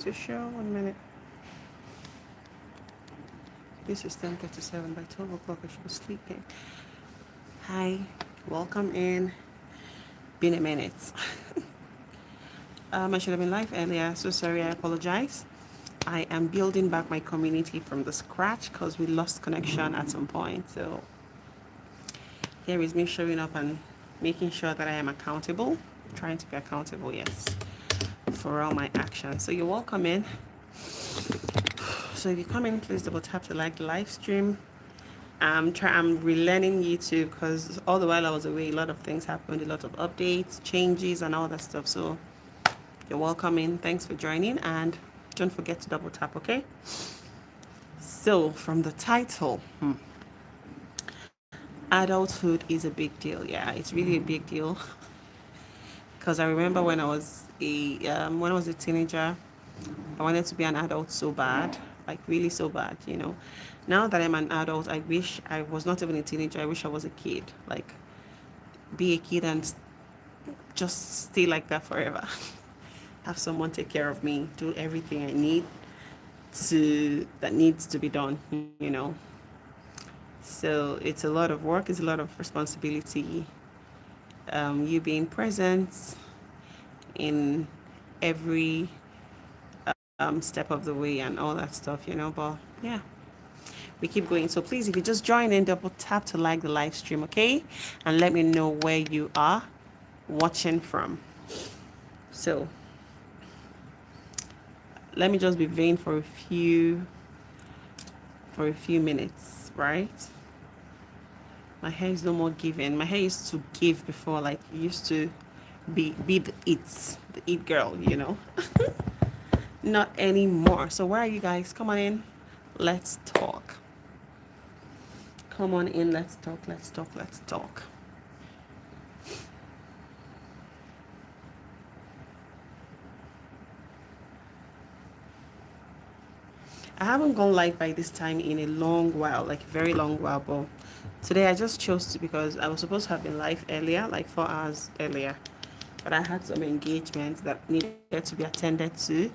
to show 1 minute. This is 10:37. By 12 o'clock, I should be sleeping. Hi, welcome in. Been a minute. I should have been live earlier. So sorry, I apologize. I am building back my community from the scratch because we lost connection at some point. So here is me showing up and making sure that I am accountable. Trying to be accountable, yes, for all my actions. So you're welcome in. So if you come in, please double tap to like the live stream. I'm relearning YouTube because all the while I was away, a lot of things happened, a lot of updates, changes, and all that stuff. So you're welcome in. Thanks for joining, and don't forget to double tap, okay? So from the title, adulthood is a big deal. Yeah, it's really a big deal because I remember when I was a teenager, I wanted to be an adult so bad, like really so bad, you know. Now that I'm an adult, I wish I was not even a teenager. I wish I was a kid, like be a kid and just stay like that forever. Have someone take care of me, do everything I need that needs to be done, you know. So it's a lot of work, it's a lot of responsibility. You being present in every step of the way and all that stuff, you know. But yeah, we keep going. So please, if you just join in, double tap to like the live stream, okay? And let me know where you are watching from. So let me just be vain for a few minutes, right? My hair is no more giving. My hair used to give before, like it used to be the it girl, you know. Not anymore. So where are you guys? Come on in. Let's talk. Come on in. Let's talk. Let's talk. Let's talk. I haven't gone live by this time in a long while, like a very long while, but today I just chose to because I was supposed to have been live earlier, like 4 hours earlier, but I had some engagements that needed to be attended to.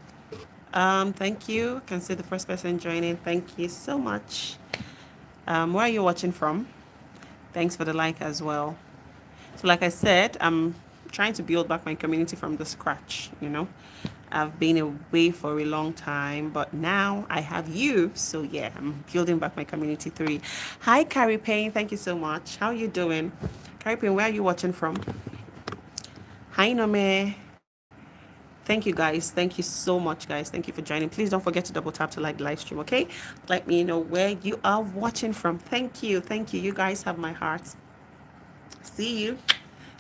Thank you. I can see the first person joining. Thank you so much. Where are you watching from? Thanks for the like as well. So like I said, I'm trying to build back my community from the scratch, you know. I've been away for a long time, but now I have you. So yeah, I'm building back my community through. Hi, Carrie Payne. Thank you so much. How are you doing? Carrie Payne, where are you watching from? Hi, Nome. Thank you, guys. Thank you so much, guys. Thank you for joining. Please don't forget to double tap to like the live stream, okay? Let me know where you are watching from. Thank you. Thank you. You guys have my heart. See you.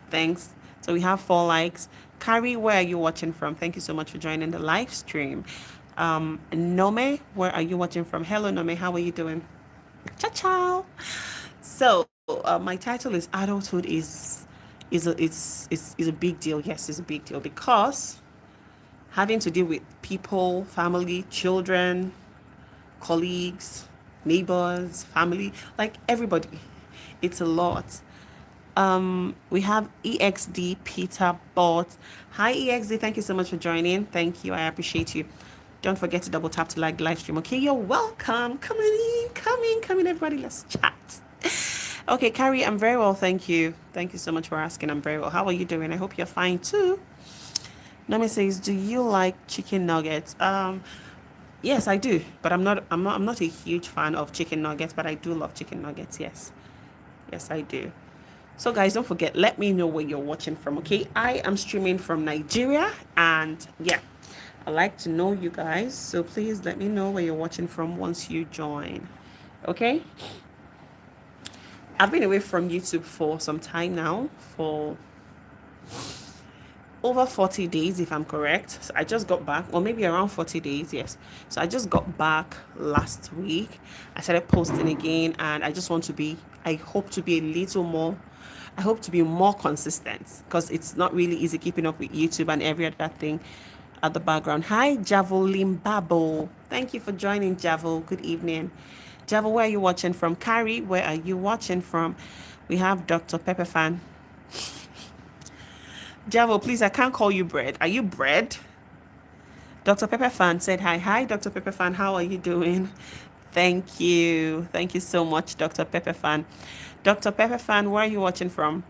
Thanks. So we have 4 likes. Carrie, where are you watching from? Thank you so much for joining the live stream. Nome, where are you watching from? Hello, Nome. How are you doing? Ciao, ciao. So my title is Adulthood is a big deal. Yes, it's a big deal because having to deal with people, family, children, colleagues, neighbors, family, like everybody. It's a lot. We have EXD Peter Bot. Hi EXD, thank you so much for joining. Thank you, I appreciate you. Don't forget to double tap to like the live stream. Okay, you're welcome. Come in, come in, everybody. Let's chat. Okay, Carrie, I'm very well, thank you. Thank you so much for asking. I'm very well. How are you doing? I hope you're fine too. Nami says, do you like chicken nuggets? Yes, I do, but I'm not a huge fan of chicken nuggets, but I do love chicken nuggets. Yes. Yes, I do. So guys, don't forget, let me know where you're watching from, okay? I am streaming from Nigeria, and yeah, I like to know you guys. So please let me know where you're watching from once you join. Okay? I've been away from YouTube for some time now, for over 40 days if I'm correct. So I just got back, or maybe around 40 days, yes. So I just got back last week. I started posting again, and I hope to be a little more, I hope to be more consistent because it's not really easy keeping up with YouTube and every other thing at the background. Hi, Javelin Babo. Thank you for joining, Javel. Good evening. Javel, where are you watching from? Carrie, where are you watching from? We have Dr. Pepperfan. Javel, please, I can't call you Bread. Are you Bread? Dr. Pepper Fan said hi. Hi, Dr. Pepper Fan. How are you doing? Thank you. Thank you so much, Dr. Pepper Fan. Dr. Pepper Fan, where are you watching from?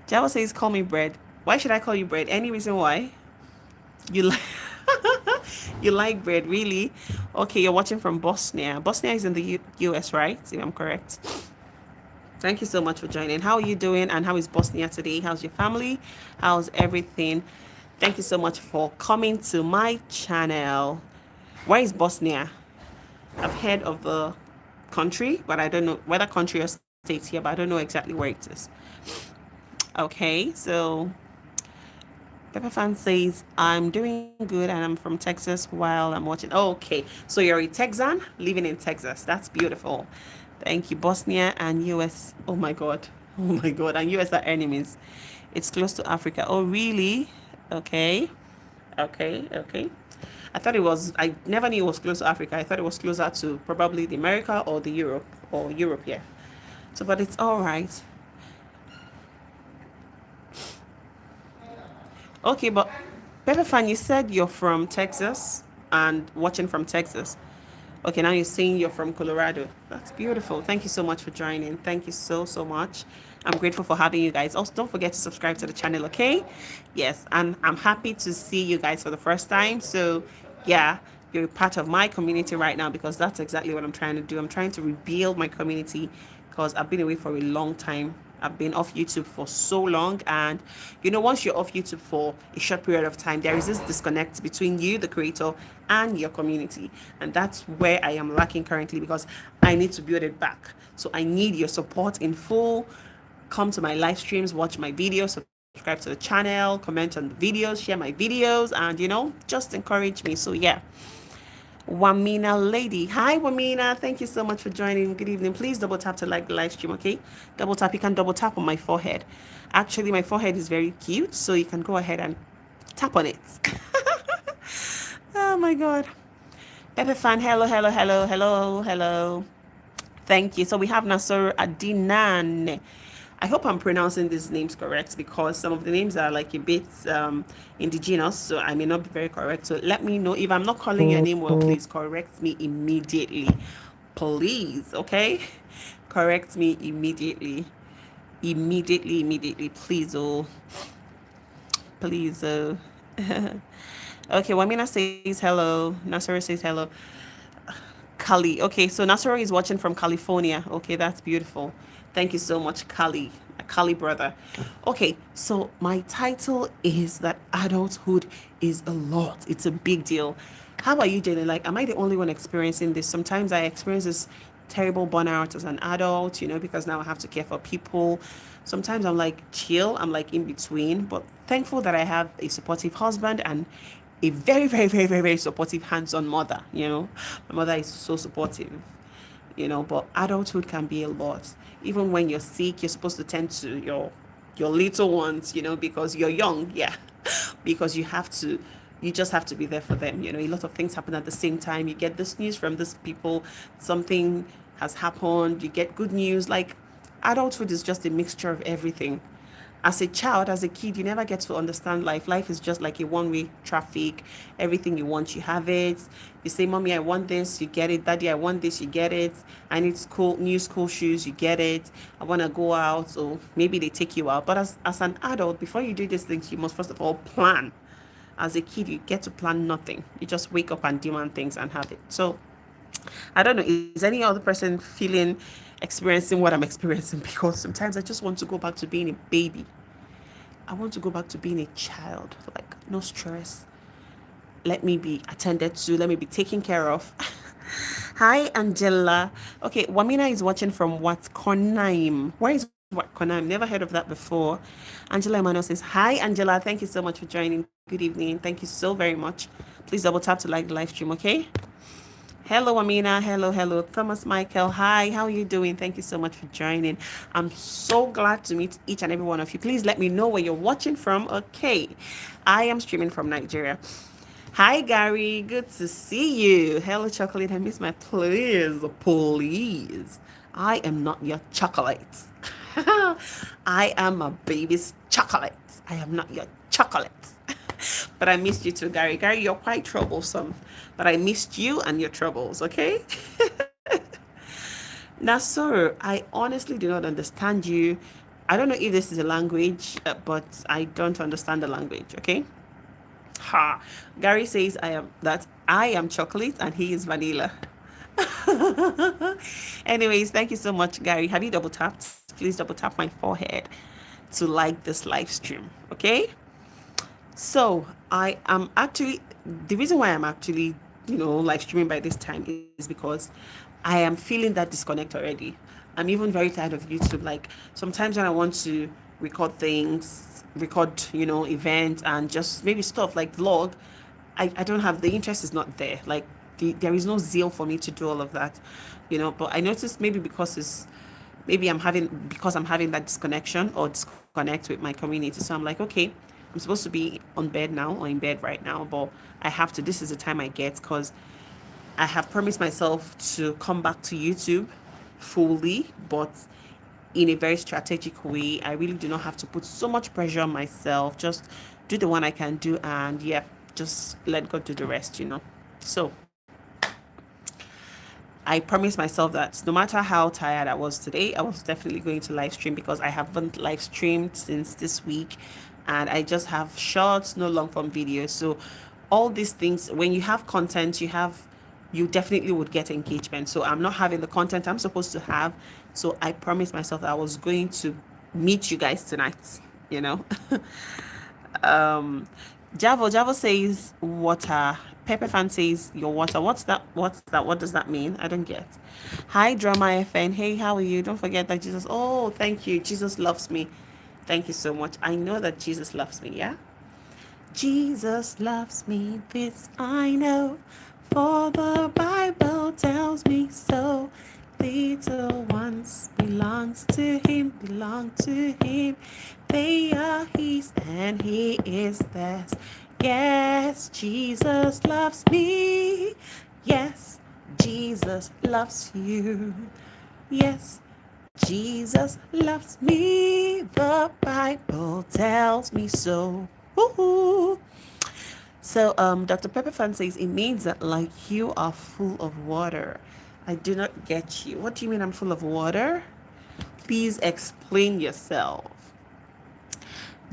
Java says, call me bread. Why should I call you bread? Any reason why? You like you like bread, really? Okay, you're watching from Bosnia. Bosnia is in the US, right? If I'm correct. Thank you so much for joining. How are you doing? And how is Bosnia today? How's your family? How's everything? Thank you so much for coming to my channel. Where is Bosnia? I've heard of the country, but I don't know whether country or state here, but I don't know exactly where it is. Okay, so Pepper Fan says, I'm doing good and I'm from Texas while I'm watching. Oh, okay, so you're a Texan living in Texas. That's beautiful. Thank you. Bosnia and US. Oh my God. Oh my God. And US are enemies. It's close to Africa. Oh, really? Okay. Okay. I never knew it was close to Africa. I thought it was closer to probably the America or the Europe, yeah. So, but it's all right. Okay, but Pepper Fan, you said you're from Texas and watching from Texas. Okay, now you're saying you're from Colorado. That's beautiful. Thank you so much for joining. Thank you so much. I'm grateful for having you guys. Also, don't forget to subscribe to the channel, okay? Yes, and I'm happy to see you guys for the first time. So, yeah, you're part of my community right now because that's exactly what I'm trying to do. I'm trying to rebuild my community because I've been away for a long time. I've been off YouTube for so long, and once you're off YouTube for a short period of time, there is this disconnect between you, the creator, and your community, and that's where I am lacking currently because I need to build it back. So I need your support in full. Come to my live streams, watch my videos, subscribe to the channel, comment on the videos, share my videos, and just encourage me. So yeah. Wamina Lady. Hi, Wamina. Thank you so much for joining. Good evening. Please double tap to like the live stream, okay? Double tap. You can double tap on my forehead. Actually, my forehead is very cute, so you can go ahead and tap on it. Oh my God. Pepe Fan, hello. Thank you. So we have Nasser Adinan. I hope I'm pronouncing these names correct because some of the names are like a bit indigenous, so I may not be very correct. So let me know if I'm not calling your name well. Please correct me immediately, please. Okay, correct me immediately, please. Oh, please. Oh. Okay, Wamina says hello. Nasura says hello. Kali. Okay, so Nasura is watching from California. Okay, that's beautiful. Thank you so much, Kali, my Kali brother. Okay, so my title is that adulthood is a lot. It's a big deal. How are you doing? Like, am I the only one experiencing this? Sometimes I experience this terrible burnout as an adult, because now I have to care for people. Sometimes I'm like chill, I'm like in between, but thankful that I have a supportive husband and a very, very, very, very, very supportive hands-on mother. My mother is so supportive. But adulthood can be a lot. Even when you're sick, you're supposed to tend to your little ones, because you're young, yeah. Because you just have to be there for them. A lot of things happen at the same time. You get this news from these people, something has happened, you get good news. Like, adulthood is just a mixture of everything. As a child, as a kid, you never get to understand life. Life is just like a one-way traffic. Everything you want, you have it. You say, Mommy, I want this, you get it. Daddy, I want this, you get it. I need new school shoes, you get it. I want to go out, so maybe they take you out. But as an adult, before you do these things, you must first of all plan. As a kid, you get to plan nothing. You just wake up and demand things and have it. So I don't know, is any other person experiencing what I'm experiencing? Because sometimes I just want to go back to being a baby. I want to go back to being a child. Like, no stress. Let me be attended to. Let me be taken care of. Hi, Angela. Okay, Wamina is watching from Wat Konaim. Where is Wat Konaim? Never heard of that before. Angela Emmanuel says, hi, Angela. Thank you so much for joining. Good evening. Thank you so very much. Please double tap to like the live stream, okay? Hello, Amina. Hello. Thomas Michael. Hi, how are you doing? Thank you so much for joining. I'm so glad to meet each and every one of you. Please let me know where you're watching from. Okay, I am streaming from Nigeria. Hi, Gary. Good to see you. Hello, chocolate. I miss my please. I am not your chocolate. I am a baby's chocolate. I am not your chocolate. But I missed you too, Gary. Gary, you're quite troublesome. But I missed you and your troubles, okay? Now, sir, I honestly do not understand you. I don't know if this is a language, but I don't understand the language, okay? Ha. Gary says I am chocolate and he is vanilla. Anyways, thank you so much, Gary. Have you double tapped? Please double tap my forehead to like this live stream, okay? So I am actually the reason why I'm actually, live streaming by this time is because I am feeling that disconnect already. I'm even very tired of YouTube. Like sometimes when I want to record things, events and just maybe stuff like vlog, I don't have the interest is not there. Like there is no zeal for me to do all of that, But I noticed maybe maybe I'm having that disconnection or disconnect with my community. So I'm like, okay, I'm supposed to be on bed now or in bed right now, but this is the time I get because I have promised myself to come back to YouTube fully, but in a very strategic way. I really do not have to put so much pressure on myself. Just do the one I can do and yeah, just let God do the rest. So I promised myself that no matter how tired I was today, I was definitely going to live stream because I haven't live streamed since this week and I just have shorts, no long form videos. So all these things, when you have content, you definitely would get engagement. So I'm not having the content I'm supposed to have. So I promised myself that I was going to meet you guys tonight. um Javo says water. Pepper fan says your water. What's that? What does that mean? I don't get. Hi, Drama FN. Hey, how are you? Don't forget that Jesus. Oh, thank you. Jesus loves me. Thank you so much. I know that Jesus loves me. Yeah. Jesus loves me. This I know, for the Bible tells me so. Little ones belongs to him, belong to him. They are his and he is theirs. Yes, Jesus loves me. Yes, Jesus loves you. Yes, Jesus loves me. The Bible tells me so. Woo-hoo. So, Dr. Pepper Fan says it means that like you are full of water. I do not get you. What do you mean I'm full of water? Please explain yourself.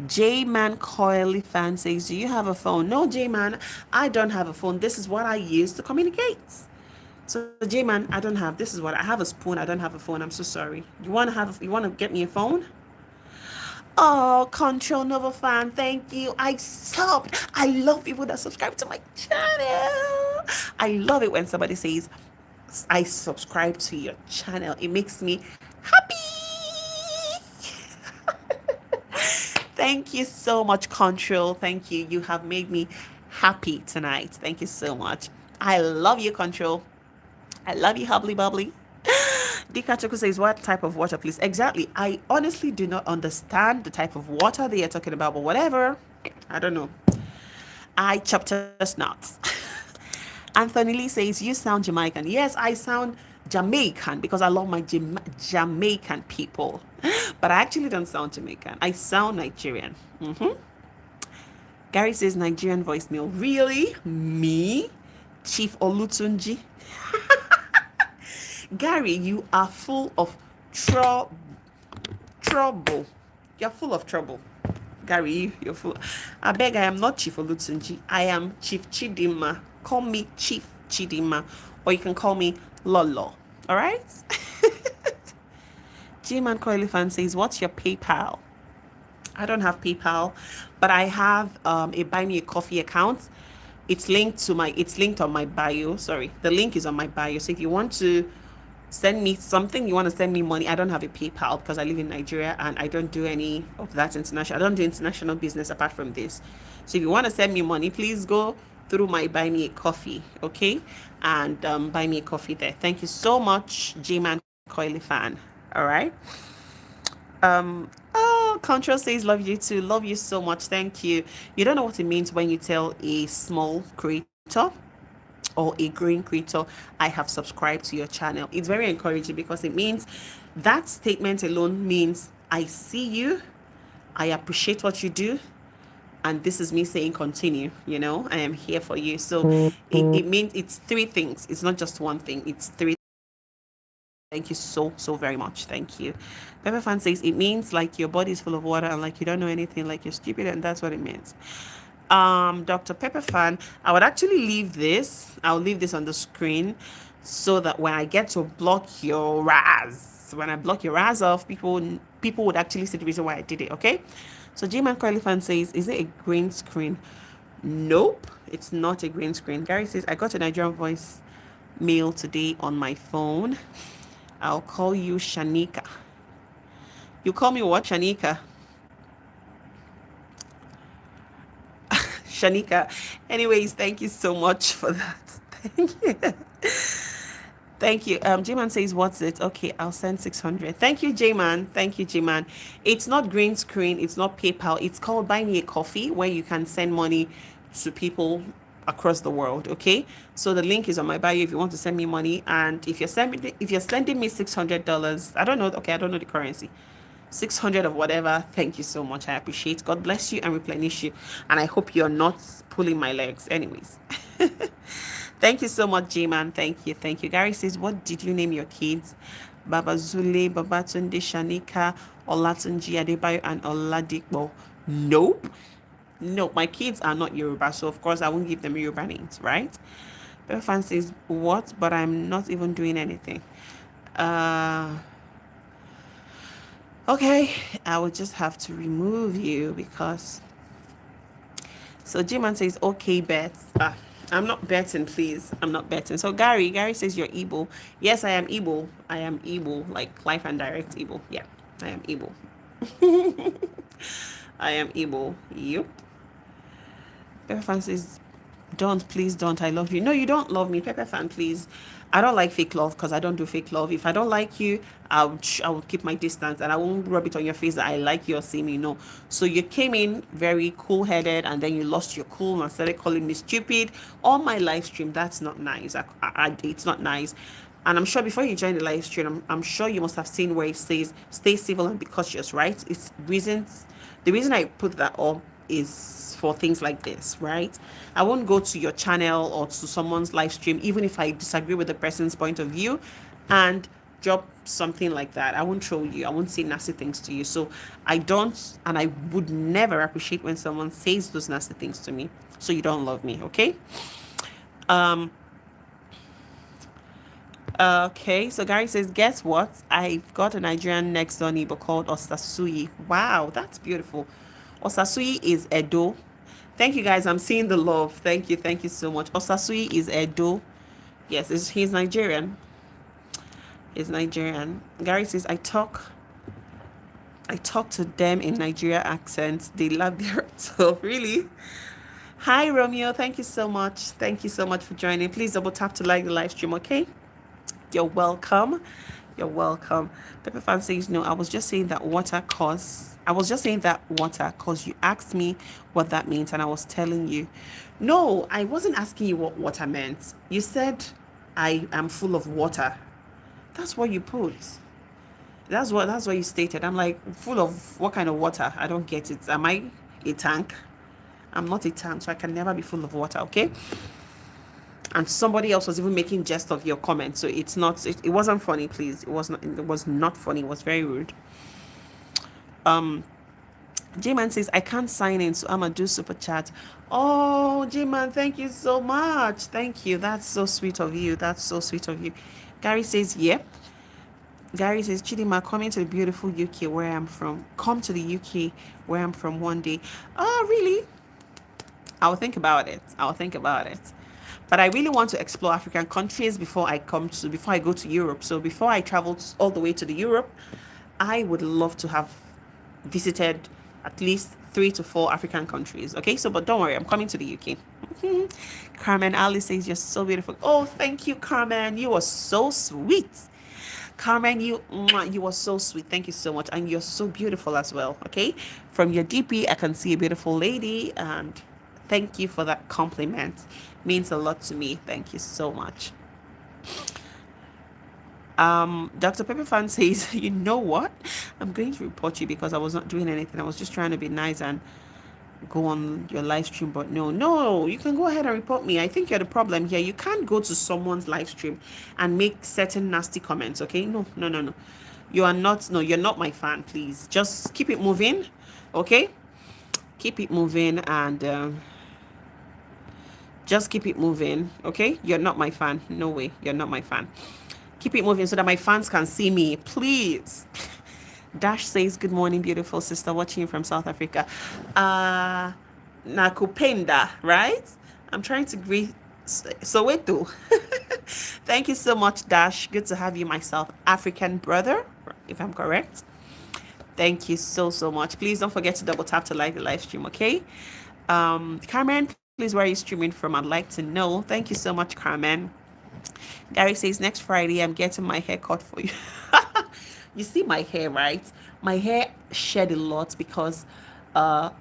J-Man Coily Fan says, do you have a phone? No, J-Man, I don't have a phone. This is what I use to communicate. So J-Man, I don't have. This is what I have, a spoon. I don't have a phone. I'm so sorry. You want to get me a phone? Oh, Control Nova Fan, thank you. I subbed. I love people that subscribe to my channel. I love it when somebody says, I subscribe to your channel. It makes me happy. Thank you so much, Control. Thank you. You have made me happy tonight. Thank you so much. I love you, Control. I love you, Hubbly Bubbly. Dikachoku says, what type of water, please? Exactly. I honestly do not understand the type of water they are talking about, but whatever. I don't know. I chop nuts. Anthony Lee says, you sound Jamaican. Yes, I sound Jamaican because I love my Jamaican people. But I actually don't sound Jamaican. I sound Nigerian. Gary says, Nigerian voicemail. Really? Me? Chief Olutunji? Gary, you are full of trouble. You're full of trouble. Gary, you're full. I beg, I am not Chief Olutunji. I am Chief Chidima. Call me Chief Chidima, or you can call me Lolo. All right? G-Man Coily Fan says, what's your PayPal? I don't have PayPal, but I have a Buy Me a Coffee account. It's linked on my bio. Sorry, the link is on my bio. So if you want to send me something, you want to send me money, I don't have a PayPal because I live in Nigeria and I don't do any of that international. I don't do international business apart from this. So if you want to send me money, please go through my Buy Me a Coffee, okay? And buy me a coffee there. Thank you so much, J-Man Coily Fan. All right. Control says, love you too. Love you so much. Thank you. You don't know what it means when you tell a small creator or a green creator, I have subscribed to your channel. It's very encouraging because it means that statement alone means I see you, I appreciate what you do, and this is me saying continue. I am here for you. So it means it's three things. It's not just one thing. It's three. Thank you so very much. Thank you. Pepper fan says it means like your body is full of water and like you don't know anything, like you're stupid, and that's what it means. Dr. Pepper fan, I would actually leave this. I'll leave this on the screen so that when I get to block your Raz, when I block your Raz off, people would actually see the reason why I did it. Okay. So J-Man Curly fan says, is it a green screen? Nope, it's not a green screen. Gary says, I got a Nigerian voice mail today on my phone. I'll call you Shanika. You call me what, Shanika? Shanika. Anyways, thank you so much for that. Thank you. Thank you. J-Man says, what's it? Okay, I'll send 600. Thank you, J-Man. Thank you, J-Man. It's not green screen. It's not PayPal. It's called Buy Me a Coffee, where you can send money to people across the world. Okay, so the link is on my bio if you want to send me money. And if you're sending me $600, I don't know. Okay, I don't know the currency. 600 of whatever. Thank you so much. I appreciate. God bless you and replenish you. And I hope you're not pulling my legs. Anyways. Thank you so much, J-Man. Thank you. Thank you. Gary says, what did you name your kids? Baba Zule, Babatunde, Shanika, Olatunji, Adebayo, and Oladipo. Nope. Nope. My kids are not Yoruba, so of course I won't give them Yoruba names, right? Fan says, what? But I'm not even doing anything. Okay, I will just have to remove you because. So J-Man says, okay, bet. I'm not betting, please. I'm not betting. So Gary says you're Igbo. Yes, I am Igbo. I am Igbo, like life and direct Igbo. Yeah, I am Igbo. I am Igbo. Yep. Pepper fan says, don't, please don't. I love you. No, you don't love me, Pepper fan, please. I don't like fake love because I don't do fake love. If I don't like you, I would keep my distance and I won't rub it on your face that I like you or see me. No. So you came in very cool-headed and then you lost your cool and started calling me stupid on my live stream. That's not nice. It's not nice. And I'm sure before you join the live stream, I'm sure you must have seen where it says stay civil and be cautious, right? It's reasons. The reason I put that up is for things like this, right? I won't go to your channel or to someone's live stream, even if I disagree with the person's point of view, and drop something like that. I won't troll you. I won't say nasty things to you. So I don't, and I would never appreciate when someone says those nasty things to me. So you don't love me, okay? Okay, so Gary says, guess what? I've got a Nigerian next door neighbor called Osasui. Wow, that's beautiful. Osasui is Edo. Thank you, guys. I'm seeing the love. Thank you so much. Osasui is Edo. Yes, he's Nigerian. He's Nigerian. Gary says, I talk to them in Nigeria accents. They love their so really. Hi, Romeo. Thank you so much. Thank you so much for joining. Please double tap to like the live stream, okay? You're welcome. You're welcome. Pepper fan says, no, I was just saying that water cause you asked me what that means and I was telling you. No, I wasn't asking you what water meant. You said I am full of water. That's what you put. That's what you stated. I'm like, full of what kind of water? I don't get it. Am I a tank? I'm not a tank, so I can never be full of water, okay? And somebody else was even making jest of your comment, so it wasn't funny, please. It was not funny. It was very rude. J-Man says, I can't sign in, so I'm gonna do super chat. Oh, J-Man, thank you so much. Thank you. That's so sweet of you. That's so sweet of you. Gary says, yep. Gary says, Chidima, coming to the beautiful UK where I'm from. Come to the UK where I'm from one day. Oh, really? I'll think about it. But I really want to explore African countries before I go to Europe. So before I travel all the way to the Europe, I would love to have visited at least 3 to 4 African countries. Okay, so but don't worry, I'm coming to the UK. Carmen Ali says, you're so beautiful. Oh, thank you, Carmen. You are so sweet. Carmen, you are so sweet. Thank you so much. And you're so beautiful as well. Okay, from your DP, I can see a beautiful lady, and thank you for that compliment. Means a lot to me. Thank you so much. Dr. Pepperfan says, you know what? I'm going to report you because I was not doing anything. I was just trying to be nice and go on your live stream, but no, you can go ahead and report me. I think you're the problem here. You can't go to someone's live stream and make certain nasty comments, okay? No. You are not, no, you're not my fan, please. Just keep it moving, okay? Keep it moving and just keep it moving, okay? You're not my fan. No way, you're not my fan. Keep it moving so that my fans can see me, please. Dash says, good morning, beautiful sister, watching you from South Africa. Nakupenda, right? I'm trying to greet Soweto. Thank you so much, Dash. Good to have you, my South African brother, if I'm correct. Thank you so much. Please don't forget to double tap to like the live stream, okay? Carmen, please, where are you streaming from? I'd like to know. Thank you so much, Carmen. Gary says, next Friday, I'm getting my hair cut for you. You see my hair, right? My hair shed a lot because I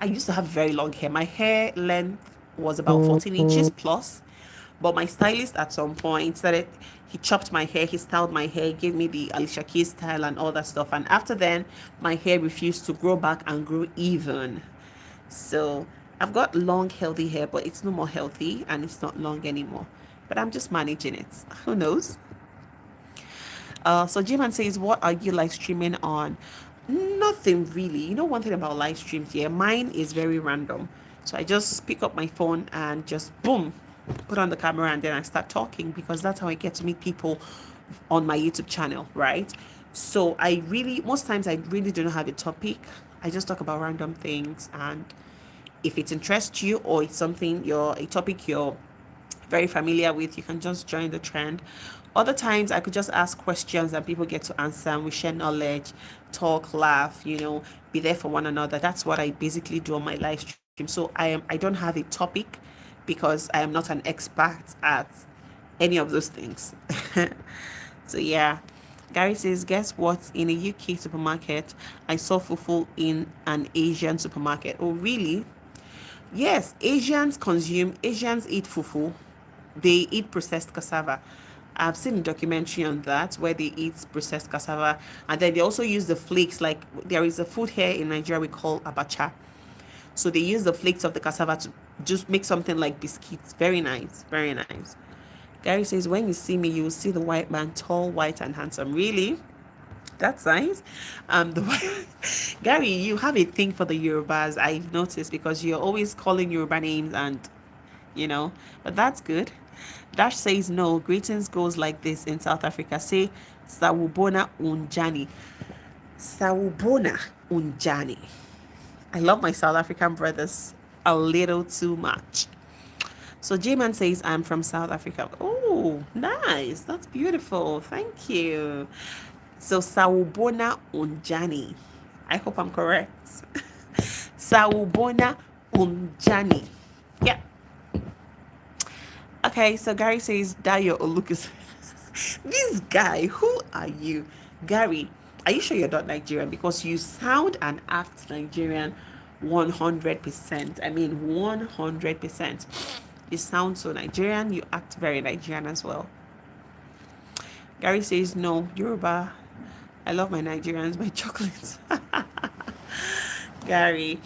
used to have very long hair. My hair length was about 14 inches plus. But my stylist at some point started, he chopped my hair, he styled my hair, gave me the Alicia Keys style and all that stuff. And after then, my hair refused to grow back and grow even. So I've got long, healthy hair, but it's no more healthy and it's not long anymore. But I'm just managing it. Who knows? So Jiman says, what are you live streaming on? Nothing really. You know, one thing about live streams, yeah, mine is very random. So I just pick up my phone and just boom, put on the camera and then I start talking because that's how I get to meet people on my YouTube channel, right? So most times I really do not have a topic. I just talk about random things, and if it interests you or it's something a topic you're very familiar with, you can just join the trend. Other times I could just ask questions and people get to answer and we share knowledge, talk, laugh, be there for one another. That's what I basically do on my live stream. So I don't have a topic because I am not an expert at any of those things. So yeah. Gary says, guess what? In a UK supermarket, I saw fufu in an Asian supermarket. Oh, really? Yes, Asians eat fufu. They eat processed cassava. I've seen a documentary on that where they eat processed cassava, and then they also use the flakes. Like, there is a food here in Nigeria we call abacha. So they use the flakes of the cassava to just make something like biscuits. Very nice, very nice. Gary says, when you see me, you will see the white man, tall, white, and handsome. Really? That's nice. Gary, you have a thing for the Yorubas, I've noticed, because you're always calling Yoruba names and, but that's good. Dash says, no, greetings goes like this in South Africa. Say, Sawubona unjani. Sawubona unjani. I love my South African brothers a little too much. So J-Man says, I'm from South Africa. Oh, nice. That's beautiful. Thank you. So Sawubona unjani. I hope I'm correct. Sawubona unjani. Yeah. Okay, so Gary says, Dayo Olukus. This guy, who are you? Gary, are you sure you're not Nigerian? Because you sound and act Nigerian 100%. I mean, 100%. You sound so Nigerian. You act very Nigerian as well. Gary says, no, Yoruba. I love my Nigerians, my chocolates. Gary,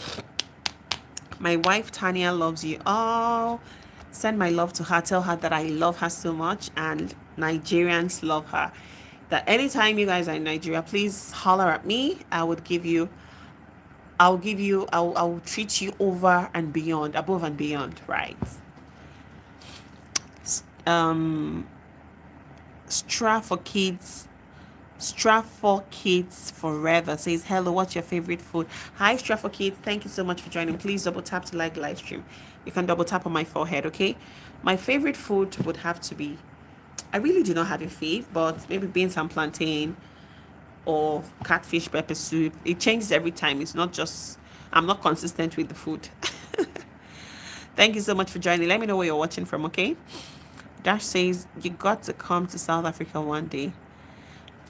my wife Tanya loves you. Oh, send my love to her. Tell her that I love her so much and Nigerians love her. That anytime you guys are in Nigeria, please holler at me. I'll treat you over and beyond, above and beyond, right? Stra for Kids Forever says, hello, what's your favorite food? Hi, Stra for Kids. Thank you so much for joining. Please double tap to like the live stream. You can double tap on my forehead, okay? My favorite food would have to be, I really do not have a fave, but maybe beans and plantain or catfish pepper soup. It changes every time. It's not just, I'm not consistent with the food. Thank you so much for joining. Let me know where you're watching from, okay? Dash says, you got to come to South Africa one day.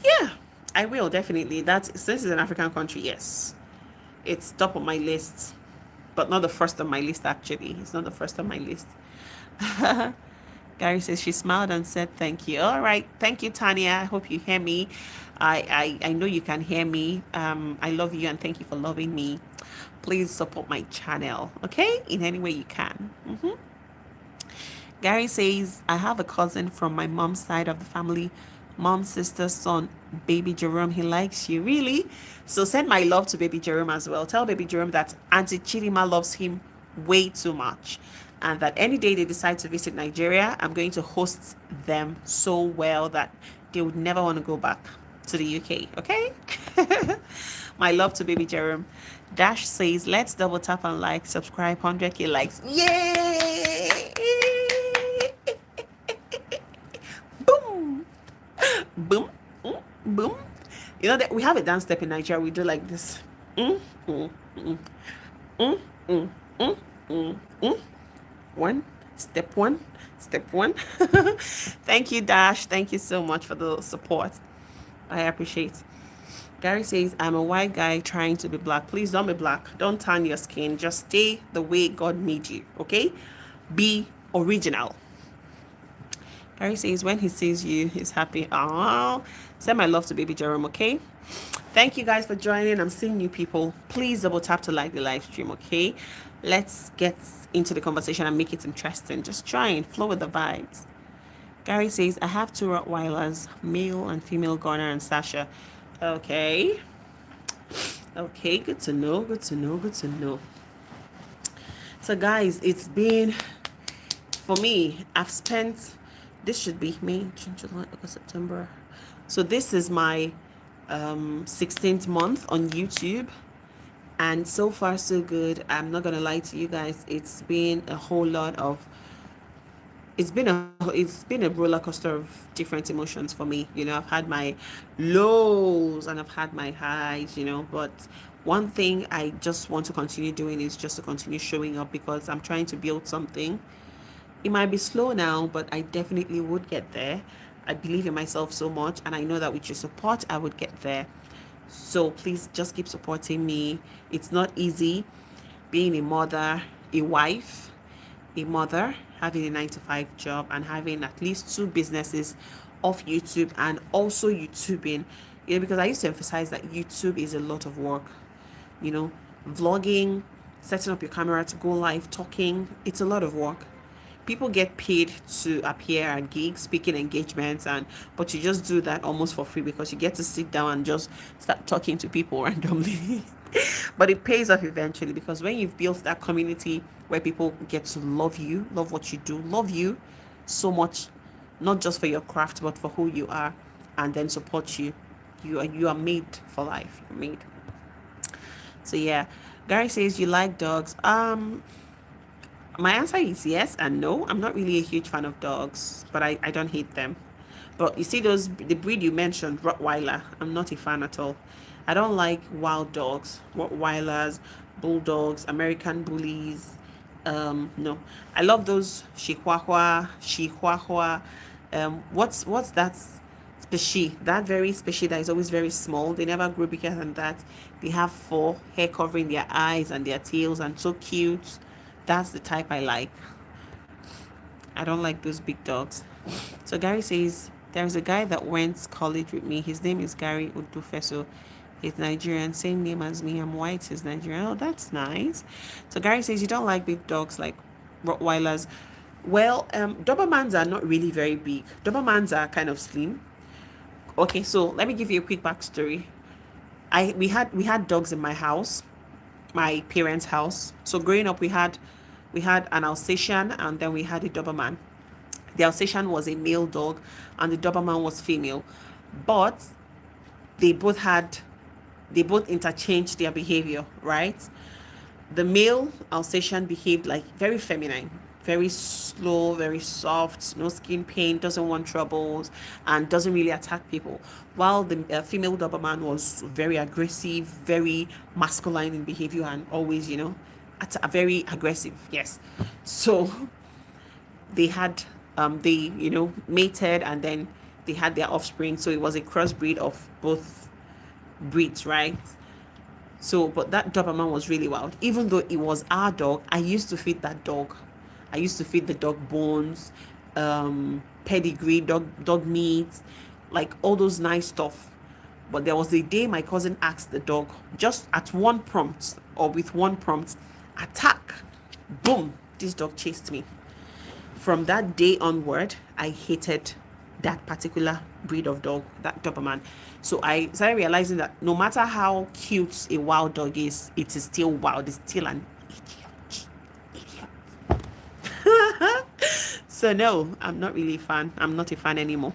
Yeah, I will, definitely. Since it's an African country, yes. It's top of my list. But not the first on my list, actually. It's not the first on my list. Gary says she smiled and said thank you. All right. Thank you, Tanya. I hope you hear me. I know you can hear me. I love you and thank you for loving me. Please support my channel, okay? In any way you can. Gary says, I have a cousin from my mom's side of the family. Mom, sister, son, baby Jerome. He likes you. Really? So send my love to baby Jerome as well. Tell baby Jerome that Auntie Chidima loves him way too much. And that any day they decide to visit Nigeria, I'm going to host them so well that they would never want to go back to the UK. Okay? My love to baby Jerome. Dash says, let's double tap and like, subscribe, 100k likes. Yay! Boom! Boom! Boom! You know that we have a dance step in Nigeria. We do like this. Mm, mm, mm, mm, mm, mm, mm, mm. One, step one, step one. Thank you, Dash. Thank you so much for the support. I appreciate. Gary says, I'm a white guy trying to be black. Please don't be black. Don't tan your skin. Just stay the way God made you, okay? Be original. Gary says, when he sees you, he's happy. Oh, send my love to baby Jerome, okay? Thank you guys for joining. I'm seeing new people. Please double tap to like the live stream, okay? Let's get into the conversation and make it interesting. Just try and flow with the vibes. Gary says, I have two Rottweilers, male and female, Garner and Sasha. Okay. Okay, good to know, good to know, good to know. So guys, it's been, for me, I've spent, this should be May, June, July, August, September. So this is my 16th month on YouTube. And so far, so good. I'm not going to lie to you guys. It's been a whole lot of, it's been a roller coaster of different emotions for me. You know, I've had my lows and I've had my highs, you know, but one thing I just want to continue doing is just to continue showing up, because I'm trying to build something. It might be slow now, but I definitely would get there. I believe in myself so much, and I know that with your support I would get there. So please just keep supporting me. It's not easy being a mother, a wife, a mother, having a 9-to-5 job, and having at least 2 businesses off YouTube, and also YouTubing. You know, because I used to emphasize that YouTube is a lot of work. You know, vlogging, setting up your camera to go live, talking, it's a lot of work. People get paid to appear at gigs, speaking engagements, but you just do that almost for free, because you get to sit down and just start talking to people randomly. But it pays off eventually, because when you've built that community where people get to love you, love what you do, love you so much, not just for your craft but for who you are, and then support you, you are made for life. You're made. So yeah, Gary says, you like dogs. My answer is yes and no. I'm not really a huge fan of dogs, but I don't hate them. But you see the breed you mentioned, Rottweiler, I'm not a fan at all. I don't like wild dogs, Rottweilers, bulldogs, American bullies. No. I love those Chihuahua. What's that species? That very species that is always very small. They never grow bigger than that. They have 4 hair covering their eyes and their tails, and so cute. That's the type I like. I don't like those big dogs. So Gary says, there's a guy that went college with me. His name is Gary Odufeso. He's Nigerian, same name as me. I'm white, he's Nigerian. Oh, that's nice. So Gary says, you don't like big dogs like Rottweilers. Well, Dobermans are not really very big. Dobermans are kind of slim. Okay, so let me give you a quick backstory. We had dogs in my house, my parents' house. So growing up, we had an Alsatian, and then we had a Doberman. The Alsatian was a male dog and the Doberman was female, but they both interchanged their behavior, right? The male Alsatian behaved like very feminine, very slow, very soft, no skin pain, doesn't want troubles, and doesn't really attack people. While the female Doberman was very aggressive, very masculine in behavior, and always, very aggressive. Yes. So they had, mated, and then they had their offspring. So it was a crossbreed of both breeds, right? So, but that Doberman was really wild. Even though it was our dog, I used to feed that dog. I used to feed the dog bones, pedigree, dog meat, like all those nice stuff. But there was a day my cousin asked the dog, just at one prompt or with one prompt, attack. Boom, this dog chased me. From that day onward, I hated that particular breed of dog, that Doberman. So I started realizing that no matter how cute a wild dog is, it is still wild. It's still an idiot. So no, I'm not really a fan. I'm not a fan anymore.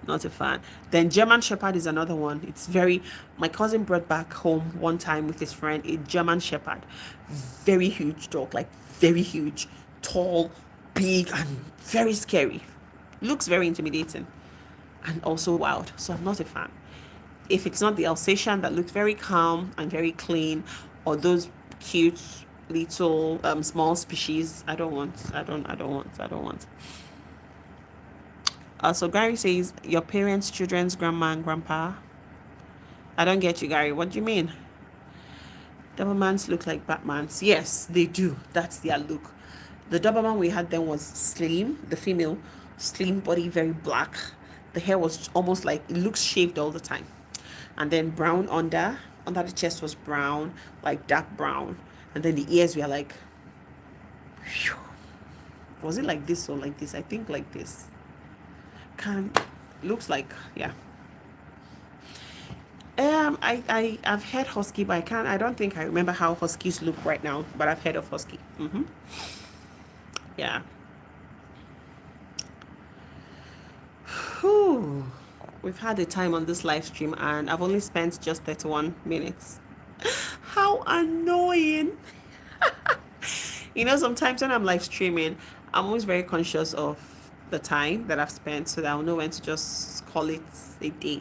Not a fan. Then German Shepherd is another one. It's very, my cousin brought back home one time with his friend a German Shepherd. Very huge dog, like very huge, tall, big, and very scary. Looks very intimidating and also wild. So I'm not a fan. If it's not the Alsatian that looks very calm and very clean, or those cute little small species, I don't want. So Gary says, your parents, children's grandma and grandpa. I don't get you, Gary. What do you mean? Dobermans look like Batmans. Yes, they do. That's their look. The Doberman we had then was slim, the female, slim body, very black. The hair was almost like, it looks shaved all the time. And then brown under the chest was brown, like dark brown. And then the ears were like, whew. Was it like this or like this? I think like this. Looks like, yeah. I've heard husky, but I don't think I remember how huskies look right now, but I've heard of husky. Yeah. Whew. We've had a time on this live stream and I've only spent just 31 minutes. How annoying. Sometimes when I'm live streaming, I'm always very conscious of the time that I've spent so that I'll know when to just call it a day.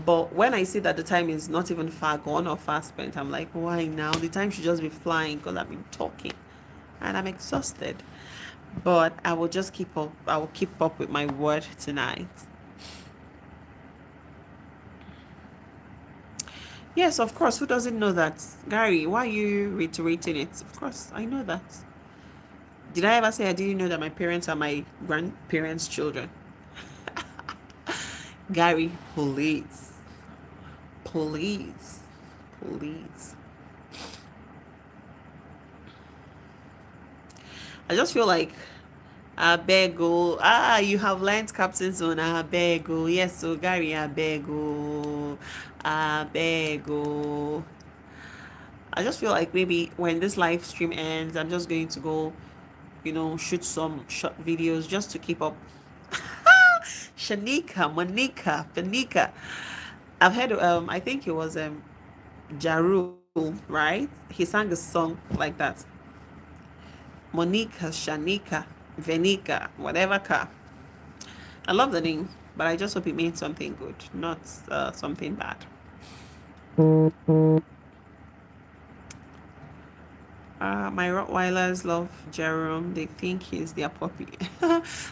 But when I see that the time is not even far gone or far spent, I'm like, why now? The time should just be flying because I've been talking and I'm exhausted. But I will just keep up. I will keep up with my word tonight. Yes, of course. Who doesn't know that? Gary, why are you reiterating it? Of course, I know that. Did I ever say I didn't know that my parents are my grandparents' children? Gary, please. Please. Please. I just feel like I beg you. You have learned Captain Zone. I beg you. Yes, so Gary, I beg you. I beg you. I just feel like maybe when this live stream ends, I'm just going to go, shoot some short videos just to keep up. Shanika, Monica, Benika. I've heard, I think it was Jarul, right? He sang a song like that. Monica, Shanika, Venika, whatever car. I love the name, but I just hope it means something good, not something bad. My Rottweilers love Jerome. They think he's their puppy.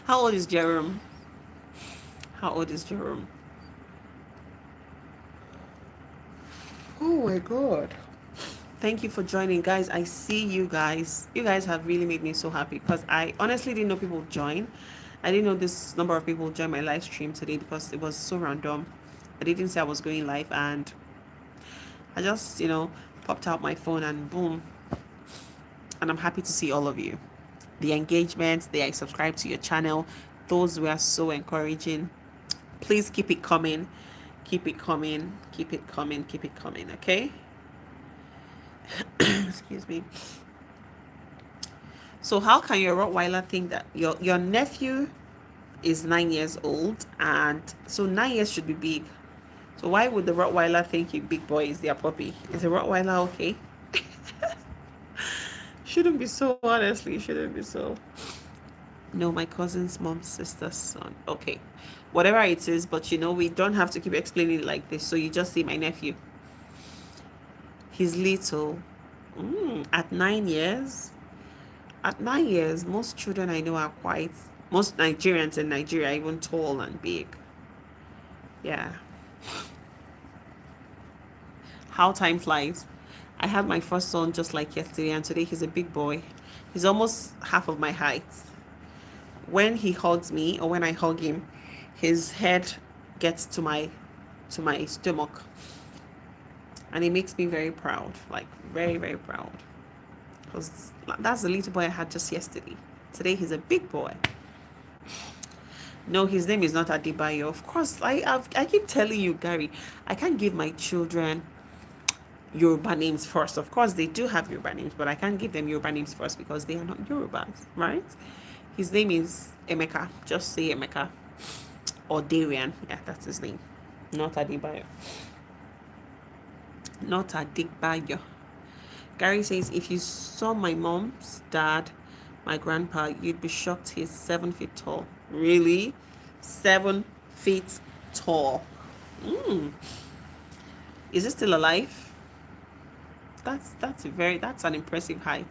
How old is Jerome? How old is Jerome? Oh my God. Thank you for joining, guys. I see you guys. You guys have really made me so happy because I honestly didn't know people would join. I didn't know this number of people joined my live stream today because it was so random. I didn't say I was going live and I just, popped out my phone and boom. And I'm happy to see all of you. The engagements, the subscribe to your channel, those were so encouraging. Please keep it coming. Keep it coming. Keep it coming. Keep it coming. Okay? Excuse me. So how can your Rottweiler think that your nephew is 9 years old, and so 9 years should be big? So why would the Rottweiler think a big boy is their puppy? Is a Rottweiler okay? Shouldn't be so, honestly. Shouldn't be so. No, my cousin's mom's sister's son. Okay, whatever it is, but we don't have to keep explaining it like this. So you just see my nephew. He's little. At 9 years. At 9 years, most children I know are most Nigerians in Nigeria are even tall and big. Yeah. How time flies. I had my first son just like yesterday, and today he's a big boy. He's almost half of my height. when he hugs me or when I hug him, his head gets to my stomach, and it makes me very proud, like very very proud, because that's the little boy I had just yesterday. Today he's a big boy. No, his name is not Adebayo. Of course, I keep telling you, Gary, I can't give my children Yoruba names first. Of course, they do have Yoruba names, but I can't give them Yoruba names first because they are not Yorubas, right? His name is Emeka. Just say Emeka. Or Darian. Yeah, that's his name. Not Adebayo. Not Adebayo. Gary says, if you saw my mom's dad, my grandpa, you'd be shocked he's 7 feet tall. Really? 7 feet tall. Is he still alive? That's an impressive height.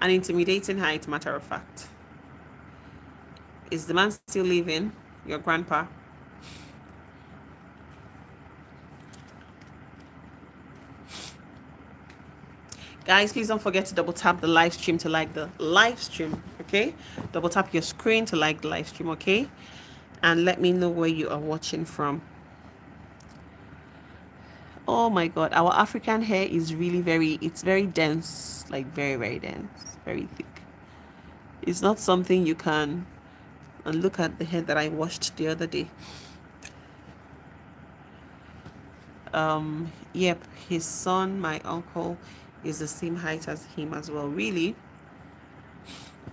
An intimidating height, matter of fact. Is the man still living? Your grandpa? Guys, please don't forget to double tap the live stream to like the live stream, okay? Double tap your screen to like the live stream, okay? And let me know where you are watching from. Oh my God, our African hair is really it's very dense, like very, very dense, very thick. It's not something you can, and look at the hair that I washed the other day. Yep, his son, my uncle, is the same height as him as well. Really?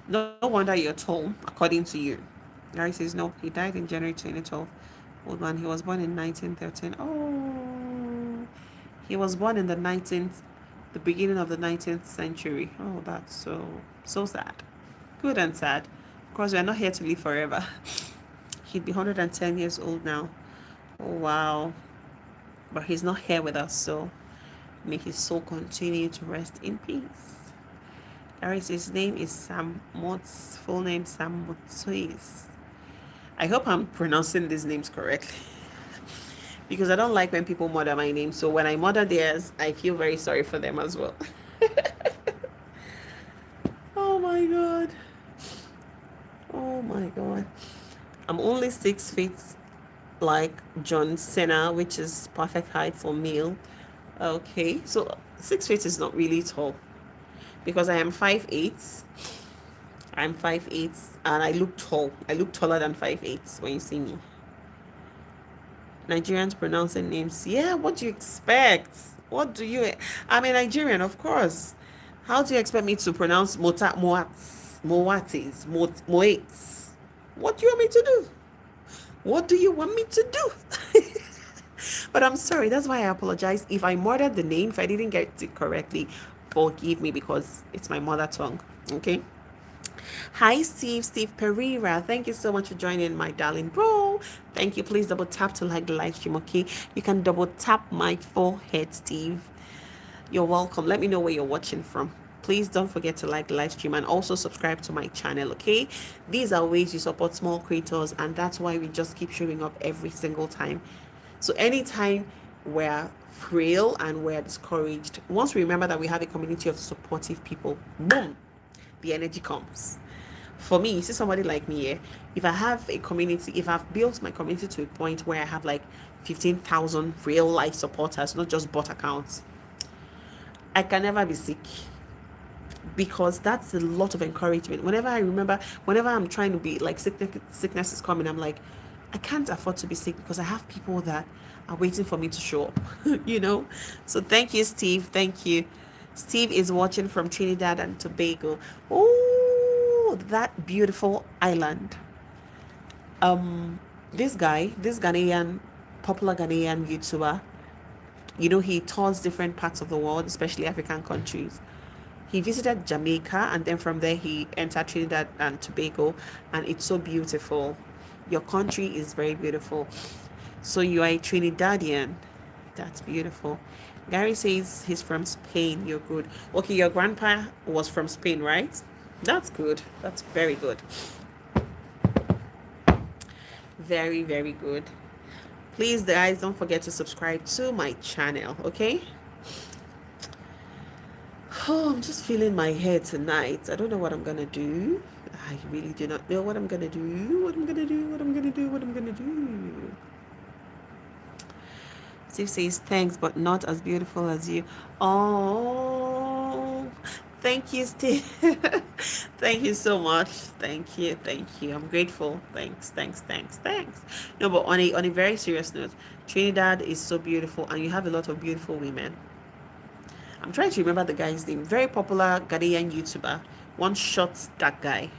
No wonder you're tall, according to you. Gary says, no, he died in January 2012. Old man, he was born in 1913. Oh, he was born in the beginning of the 19th century. Oh, that's so sad. Good and sad. Of course, we are not here to live forever. He'd be 110 years old now. Oh, wow. But he's not here with us, so may his soul continue to rest in peace. His name is Sam Mot's full name Sam Motsuis. I hope I'm pronouncing these names correctly. Because I don't like when people murder my name. So when I murder theirs, I feel very sorry for them as well. Oh my God. Oh my God. I'm only 6 feet like John Cena, which is perfect height for male. Okay, so 6 feet is not really tall because I am 5'8". I'm 5'8", and I look tall. I look taller than 5'8" when you see me. Nigerians pronouncing names. Yeah, what do you expect? I'm a Nigerian, of course. How do you expect me to pronounce Moats? What do you want me to do? What do you want me to do? But I'm sorry, that's why I apologize. If I murdered the name, if I didn't get it correctly, forgive me because it's my mother tongue. Okay. Hi, Steve Pereira. Thank you so much for joining, my darling bro. Thank you. Please double tap to like the live stream, okay? You can double tap my forehead, Steve. You're welcome. Let me know where you're watching from. Please don't forget to like the live stream and also subscribe to my channel, okay? These are ways you support small creators, and that's why we just keep showing up every single time. So anytime we're frail and we're discouraged, once we remember that we have a community of supportive people, boom, the energy comes. For me, you see somebody like me here, if I have a community, if I've built my community to a point where I have like 15,000 real life supporters, not just bot accounts, I can never be sick, because that's a lot of encouragement. Whenever I'm trying to be like, sickness is coming, I'm like, I can't afford to be sick because I have people that are waiting for me to show up. So thank you, Steve. Thank you. Steve is watching from Trinidad and Tobago. Oh, that beautiful island. This popular Ghanaian YouTuber, he tours different parts of the world, especially African countries. He visited Jamaica, and then from there he entered Trinidad and Tobago, and it's so beautiful. Your country is very beautiful. So you are a Trinidadian. That's beautiful. Gary says he's from Spain. You're good. Okay, your grandpa was from Spain, right? That's good. That's very good. Very, very good. Please, guys, don't forget to subscribe to my channel, okay? Oh, I'm just feeling my hair tonight. I don't know what I'm gonna do. I I really do not know what I'm gonna do. What I'm gonna do. What I'm gonna do. What I'm gonna do. Steve says thanks, but not as beautiful as you. Oh, thank you, Steve. Thank you so much. Thank you. Thank you. I'm grateful. Thanks. Thanks. Thanks. Thanks. No, but on a very serious note, Trinidad is so beautiful, and you have a lot of beautiful women. I'm trying to remember the guy's name. Very popular Ghanaian YouTuber. One shot that guy.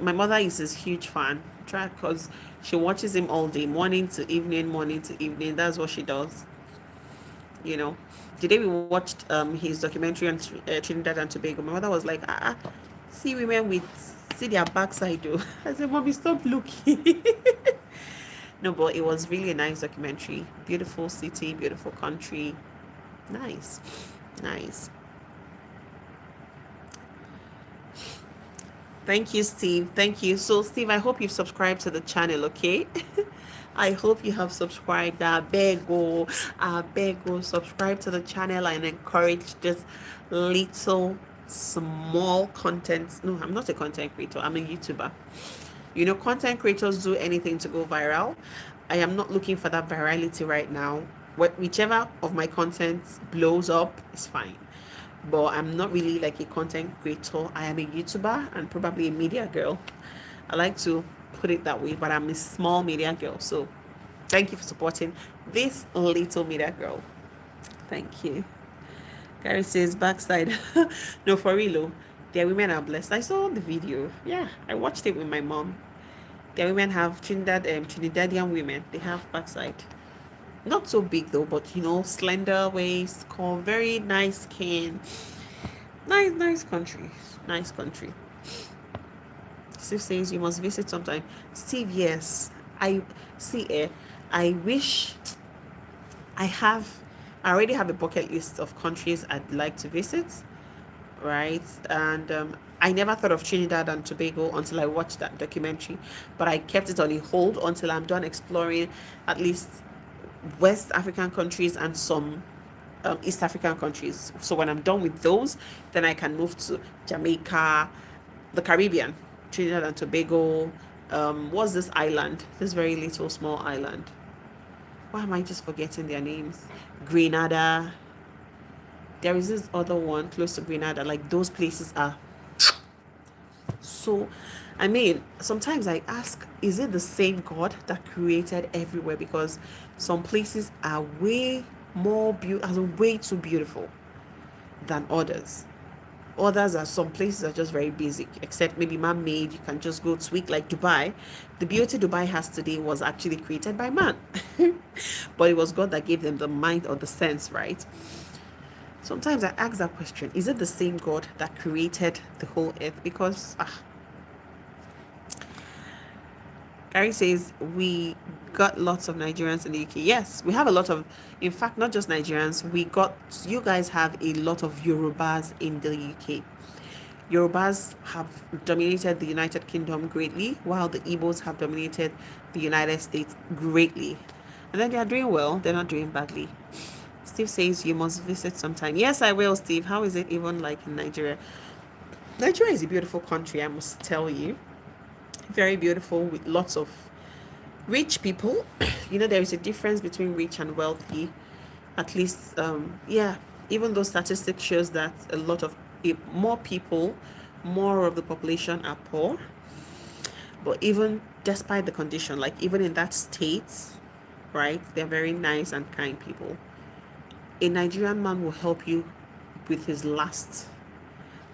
My mother is his huge fan. Try because she watches him all day, morning to evening, morning to evening. That's what she does. You know. The day we watched his documentary on Trinidad and Tobago, my mother was like, see women with see their backside though. I said, Mommy, stop looking. No, but it was really a nice documentary. Beautiful city, beautiful country. Nice. Nice. Thank you, Steve. Thank you. So, Steve, I hope you've subscribed to the channel, okay? I hope you have subscribed. I beg you, subscribe to the channel and encourage this little small content. No, I'm not a content creator. I'm a YouTuber. You know, content creators do anything to go viral. I am not looking for that virality right now. Whichever of my content blows up is fine, but I'm not really like a content creator. I am a YouTuber and probably a media girl. I like to put it that way, but I'm a small media girl. So thank you for supporting this little media girl. Thank you. Gary says backside. No, for real, oh, their women are blessed. I saw the video. Yeah, I watched it with my mom. Their women have Trinidadian women. They have backside. Not so big though, but you know, slender waist, very nice skin. Nice country. Nice country. Steve says you must visit sometime. Steve, yes. I see it. I wish I already have a bucket list of countries I'd like to visit, right? And I never thought of Trinidad and Tobago until I watched that documentary, but I kept it on a hold until I'm done exploring at least West African countries and some East African countries. So when I'm done with those, then I can move to Jamaica, the Caribbean, Trinidad and Tobago. What's this island? This very little small island. Why am I just forgetting their names? Grenada. There is this other one close to Grenada. Like those places are so. I mean, sometimes I ask, is it the same God that created everywhere? Because some places are way way too beautiful than others. Others are some places are just very basic, except maybe man-made. You can just go tweak like Dubai. The beauty Dubai has today was actually created by man, but it was God that gave them the mind or the sense, right? Sometimes I ask that question: is it the same God that created the whole earth? Because Gary says we got lots of Nigerians in the UK. Yes, we have a lot of, in fact, not just Nigerians. You guys have a lot of Yorubas in the UK. Yorubas have dominated the United Kingdom greatly, while the Igbos have dominated the United States greatly. And then they are doing well, they're not doing badly. Steve says you must visit sometime. Yes, I will, Steve. How is it even like in Nigeria? Nigeria is a beautiful country, I must tell you. Very beautiful with lots of rich people. You know, there is a difference between rich and wealthy. At least, even though statistics shows that a lot of more people, more of the population are poor. But even despite the condition, like even in that state, right, they're very nice and kind people. A Nigerian man will help you with his last,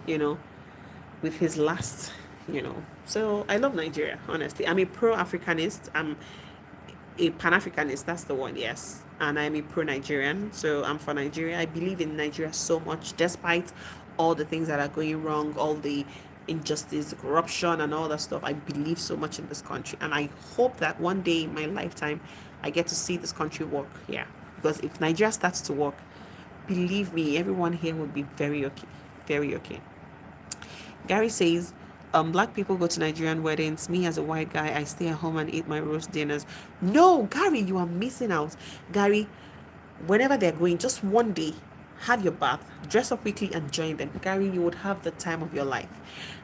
you know, with his last, you know. So I love Nigeria, honestly. I'm a pro-Africanist. I'm a Pan-Africanist, that's the one, yes. And I'm a pro-Nigerian, so I'm for Nigeria. I believe in Nigeria so much, despite all the things that are going wrong, all the injustice, the corruption, and all that stuff. I believe so much in this country, and I hope that one day in my lifetime, I get to see this country work. Yeah, because if Nigeria starts to work, believe me, everyone here will be very okay, very okay. Gary says, black people go to Nigerian weddings. Me as a white guy, I stay at home and eat my roast dinners. No, Gary, you are missing out. Gary, whenever they're going, just one day, have your bath, dress up quickly and join them. Gary, you would have the time of your life.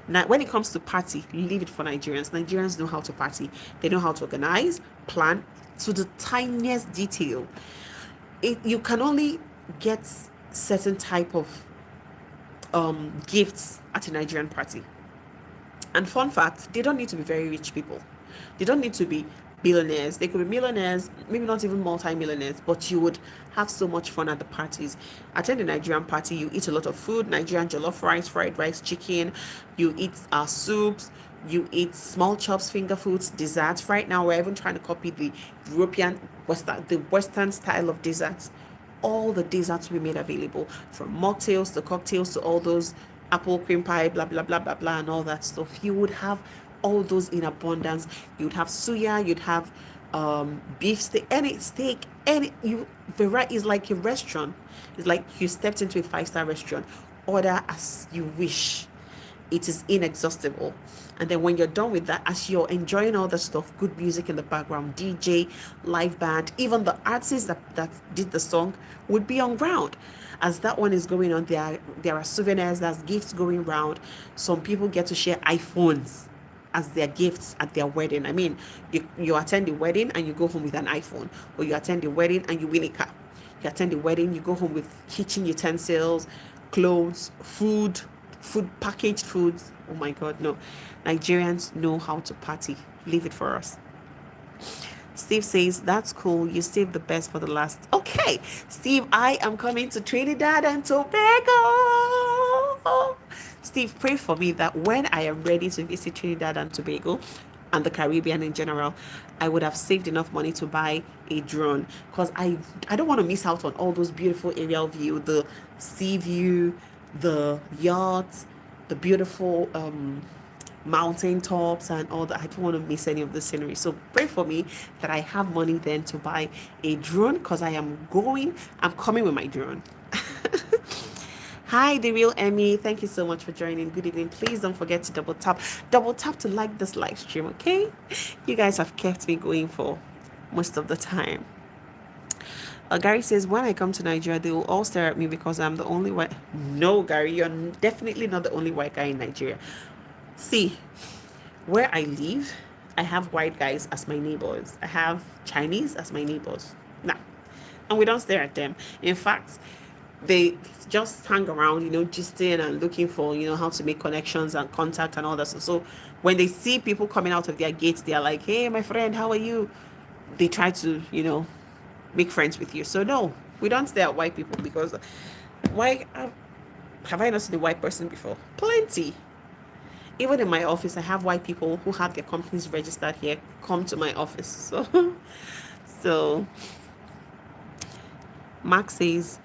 Now, when it comes to party, leave it for Nigerians. Nigerians know how to party. They know how to organize, plan to the tiniest detail. You can only get certain type of gifts at a Nigerian party. And fun fact, they don't need to be very rich people. They don't need to be billionaires. They could be millionaires, maybe not even multi-millionaires, but you would have so much fun at the parties. Attend a Nigerian party, you eat a lot of food, Nigerian jollof rice, fried rice, chicken, you eat soups, you eat small chops, finger foods, desserts. Right now, we're even trying to copy the European, the Western style of desserts. All the desserts we made available, from mocktails to cocktails to all those apple cream pie, blah blah blah blah blah, and all that stuff. You would have all those in abundance. You'd have suya, you'd have beef steak, any steak, any you variety is like a restaurant. It's like you stepped into a 5-star restaurant. Order as you wish. It is inexhaustible. And then when you're done with that, as you're enjoying all the stuff, good music in the background, DJ, live band, even the artists that did the song would be on ground. As that one is going on, there are souvenirs, there's gifts going around. Some people get to share iPhones as their gifts at their wedding. I mean, you attend the wedding and you go home with an iPhone, or you attend the wedding and you win a car. You attend the wedding, you go home with kitchen utensils, clothes, food, packaged foods. Oh my God, no. Nigerians know how to party. Leave it for us. Steve says, that's cool. You saved the best for the last. Okay, Steve, I am coming to Trinidad and Tobago. Steve, pray for me that when I am ready to visit Trinidad and Tobago and the Caribbean in general, I would have saved enough money to buy a drone, because I don't want to miss out on all those beautiful aerial view, the sea view, the yachts, the beautiful mountain tops and all that. I don't want to miss any of the scenery. So pray for me that I have money then to buy a drone, because I'm coming with my drone. Hi, the real Emmy. Thank you so much for joining. Good evening. Please don't forget to double tap to like this live stream, okay? You guys have kept me going for most of the time. Gary says, when I come to Nigeria, they will all stare at me because I'm the only white. No, Gary, you're definitely not the only white guy in Nigeria. See, where I live, I have white guys as my neighbors. I have Chinese as my neighbors. Nah, and we don't stare at them. In fact, they just hang around, gisting and looking for, how to make connections and contact and all that. So when they see people coming out of their gates, they are like, hey, my friend, how are you? They try to, make friends with you. So no, we don't stare at white people, because why have I not seen a white person before? Plenty. Even in my office, I have white people who have their companies registered here come to my office. So Mark says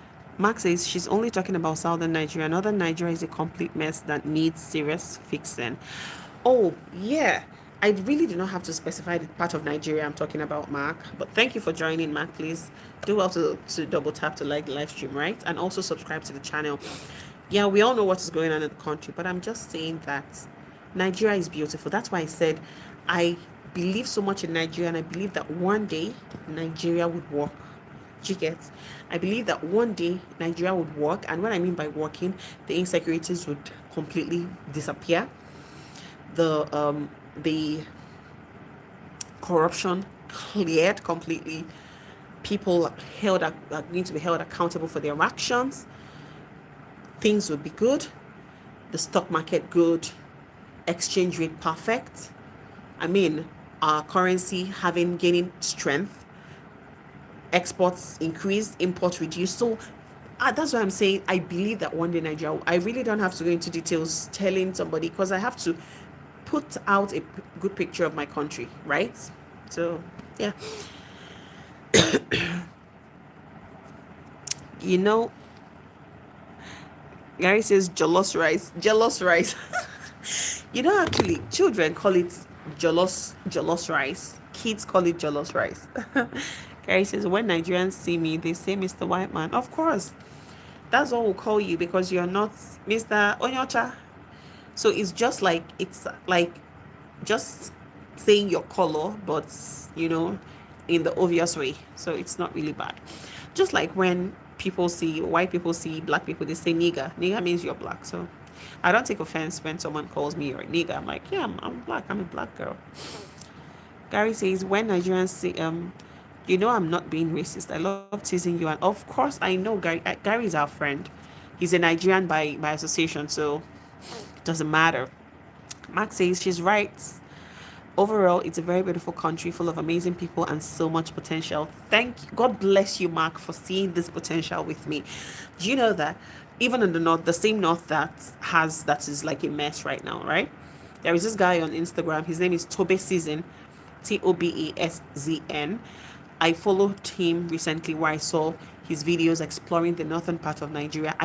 she's only talking about southern Nigeria. Northern Nigeria is a complete mess that needs serious fixing. Oh yeah, I really do not have to specify the part of Nigeria I'm talking about, Mark. But thank you for joining, Mark. Please do well to double tap to like the live stream, right? And also subscribe to the channel. Yeah, we all know what is going on in the country, but I'm just saying that Nigeria is beautiful. That's why I said I believe so much in Nigeria, and I believe that one day Nigeria would work. You get? I believe that one day Nigeria would work, and what I mean by working, the insecurities would completely disappear. The corruption cleared completely. People are going to be held accountable for their actions. Things would be good. The stock market good. Exchange rate perfect. I mean, our currency gaining strength. Exports increased, imports reduced. So that's why I'm saying I believe that one day Nigeria, I really don't have to go into details telling somebody, because I have to put out a good picture of my country, right? So yeah. Gary says jealous rice. Actually, children call it jealous rice. Kids call it jealous rice. Gary says, when Nigerians see me, they say Mr. White Man. Of course, that's what we'll call you, because you're not Mr. Onyocha. So it's like just saying your color, but in the obvious way. So it's not really bad. Just like when white people see black people, they say nigger. Nigger means you're black. So I don't take offense when someone calls me or a nigga. I'm like, yeah, I'm black. I'm a black girl. Gary says, when Nigerians say, you know, I'm not being racist. I love teasing you. And of course, I know Gary. Gary is our friend. He's a Nigerian by association, so it doesn't matter. Max says, she's right. Overall, it's a very beautiful country full of amazing people and so much potential. Thank you. God bless you, Mark, for seeing this potential with me. Do you know that even in the north, the same north that is like a mess right now, right? There is this guy on Instagram. His name is Tobe Season, Tobeszn. I followed him recently where I saw his videos exploring the northern part of Nigeria.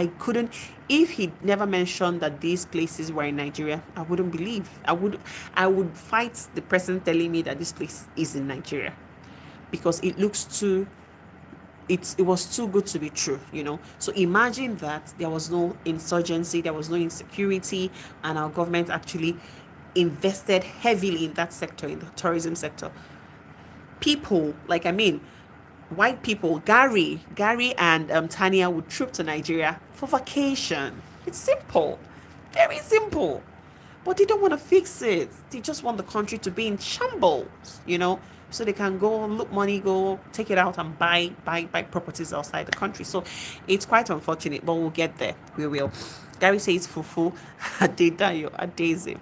If he never mentioned that these places were in Nigeria, I wouldn't believe. I would fight the person telling me that this place is in Nigeria, because it was too good to be true, you know. So imagine that there was no insurgency, there was no insecurity, and our government actually invested heavily in that sector, in the tourism sector. People, like, I mean, white people, Gary and Tanya would trip to Nigeria for vacation. It's simple, very simple. But they don't want to fix it. They just want the country to be in shambles, you know, so they can go look money, go take it out and buy properties outside the country. So it's quite unfortunate, but we'll get there. We will. Gary says fufu, adedayo, adeze.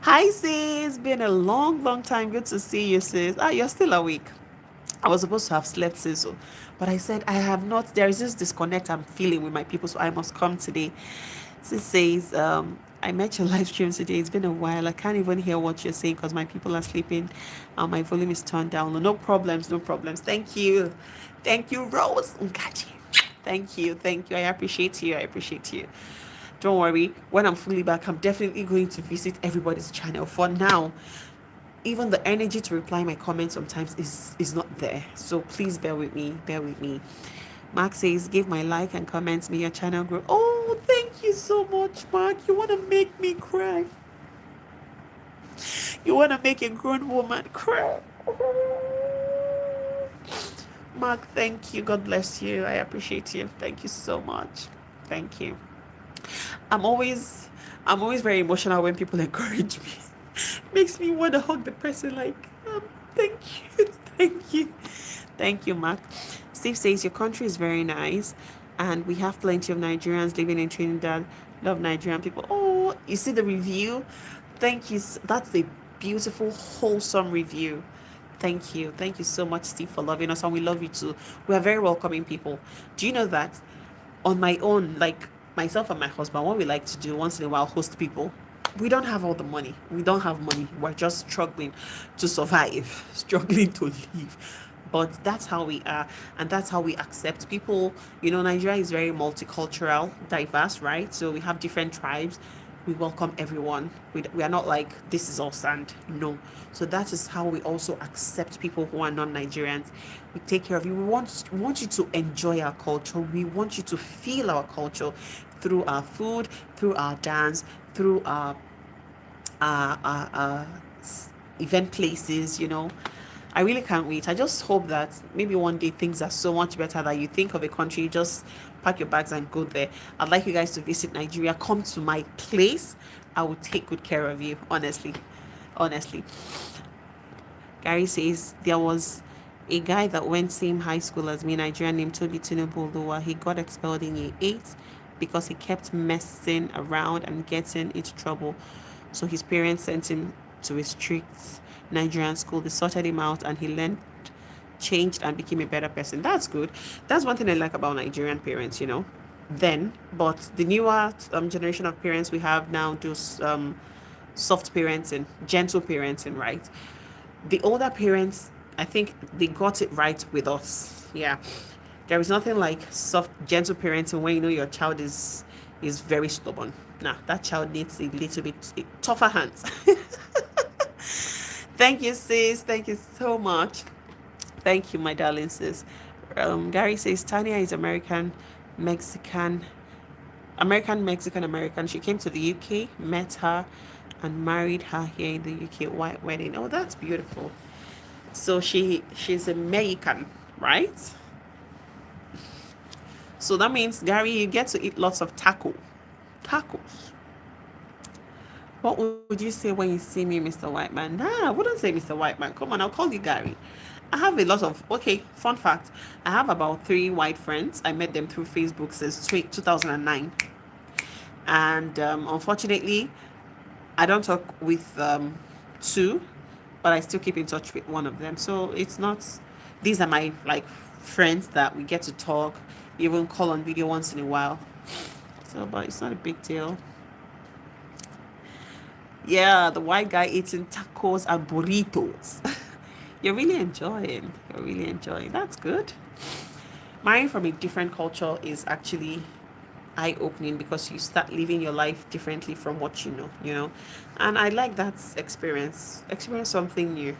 Hi sis, been a long time. Good to see you, sis. You're still awake. I was supposed to have slept since, but I said I have not. There is this disconnect I'm feeling with my people, so I must come today. Sis says, I met your live stream today. It's been a while. I can't even hear what you're saying because my people are sleeping. My volume is turned down. No problems, no problems. Thank you, Rose. Thank you. I appreciate you. Don't worry. When I'm fully back, I'm definitely going to visit everybody's channel. For now, even the energy to reply my comments sometimes is not there, so please bear with me. Mark says, give my like and comments, may your channel grow. Oh, thank you so much, Mark. You want to make me cry. You want to make a grown woman cry. Mark, thank you. God bless you. I appreciate you. Thank you so much. Thank you. I'm always very emotional when people encourage me. Makes me want to hug the person, like, thank you, Mark. Steve says, your country is very nice and we have plenty of Nigerians living in Trinidad. Love Nigerian people. Oh, you see the review? Thank you. That's a beautiful, wholesome review. Thank you so much, Steve, for loving us, and we love you too. We are very welcoming people. Do you know that on my own, like myself and my husband, what we like to do once in a while, host people. We don't have all the money. We're just struggling to survive, struggling to live. But that's how we are, and that's how we accept people. You know, Nigeria is very multicultural, diverse, right? So we have different tribes. We welcome everyone. We are not like, this is all sand. No. So that is how we also accept people who are non-Nigerians. We take care of you. We want you to enjoy our culture. We want you to feel our culture through our food, through our dance, through our event places, you know. I really can't wait. I just hope that maybe one day things are so much better that you think of a country, you just pack your bags and go there. I'd like you guys to visit Nigeria. Come to my place. I will take good care of you, honestly. Gary says, there was a guy that went same high school as me, Nigerian, named Toby Tinubu. He got expelled in year 8 because he kept messing around and getting into trouble. So his parents sent him to a strict Nigerian school. They sorted him out and he learned, changed, and became a better person. That's good. That's one thing I like about Nigerian parents, you know. But the newer generation of parents we have now do soft parenting, gentle parenting, right? The older parents, I think they got it right with us. Yeah. There is nothing like soft, gentle parenting when you know your child is very stubborn. Nah, that child needs a little bit tougher hands. Thank you, sis. Thank you so much. Thank you, my darling sis. Gary says, Tanya is American. She came to the UK, met her, and married her here in the UK. White wedding. Oh, that's beautiful. So she's American, right? So that means, Gary, you get to eat lots of tacos. What would you say when you see me, Mr. White Man? Nah, I wouldn't say Mr. White Man. Come on, I'll call you Gary. I have a lot of, okay, fun fact. I have about three white friends. I met them through Facebook since 2009. And unfortunately, I don't talk with two, but I still keep in touch with one of them. So it's not, these are my like friends that we get to talk, even call on video once in a while. So, but it's not a big deal. Yeah, the white guy eating tacos and burritos. You're really enjoying. You're really enjoying. That's good. Marrying from a different culture is actually eye-opening because you start living your life differently from what you know. And I like that experience something new.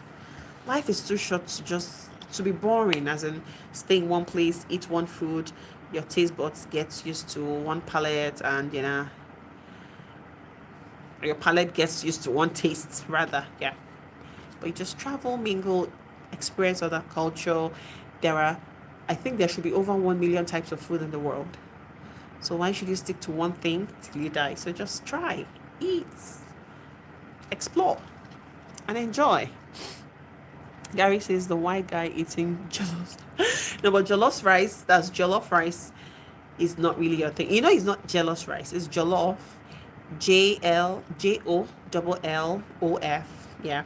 Life is too short to just to be boring, as in stay in one place, eat one food, your taste buds gets used to one palate, and your palate gets used to one taste rather. Yeah, but you just travel, mingle, experience other culture. There are, I think there should be over 1 million types of food in the world. So why should you stick to one thing till you die? So just try, eat, explore, and enjoy. Gary says the white guy eating jollof. No, but jollof rice, that's jollof rice, is not really your thing. You know, it's not jollof rice. It's jollof, JLJOLLOF. Yeah.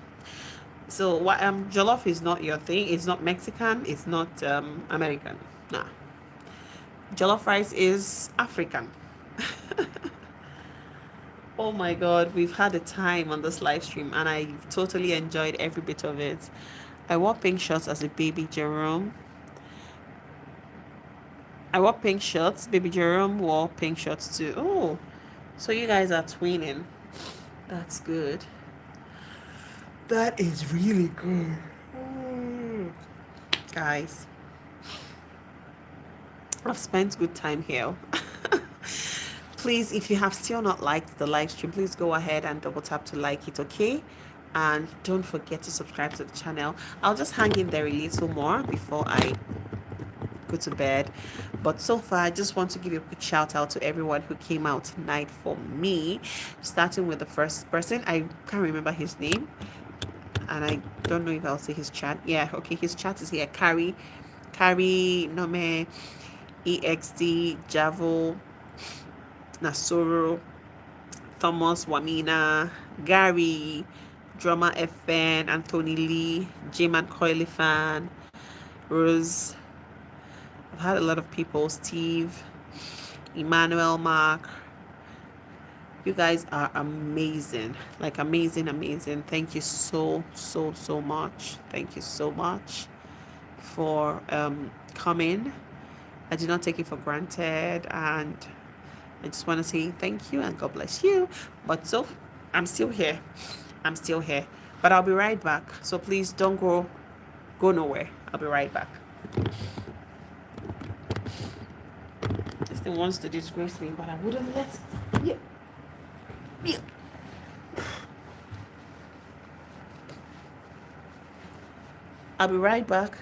So what jollof is not your thing. It's not Mexican. It's not American. Nah. Jollof rice is African. Oh my god, we've had a time on this live stream and I totally enjoyed every bit of it. I wore pink shorts as a baby Jerome. I wore pink shorts. Baby Jerome wore pink shorts too. Oh, so you guys are twinning. That's good. That is really good. Mm. Guys, I've spent good time here. Please, if you have still not liked the live stream, please go ahead and double tap to like it, okay? And don't forget to subscribe to the channel. I'll just hang in there a little more before I go to bed. But so far, I just want to give a quick shout out to everyone who came out tonight for me, starting with the first person. I can't remember his name, and I don't know if I'll see his chat. Yeah, okay, his chat is here. Carrie Nome, EXD, Javo, Nasoro, Thomas, Wamina, Gary, Drama FN, Anthony Lee, J-Man Coilifan, Rose. I've had a lot of people. Steve, Emmanuel, Mark. You guys are amazing. Like amazing. Thank you so much. Thank you so much for coming. I do not take it for granted, and I just want to say thank you and God bless you. But so I'm still here. But I'll be right back. So please don't go nowhere. I'll be right back. This thing wants to disgrace me, but I wouldn't let it. Yeah. I'll be right back.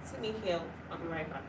See me here. I'll be right back.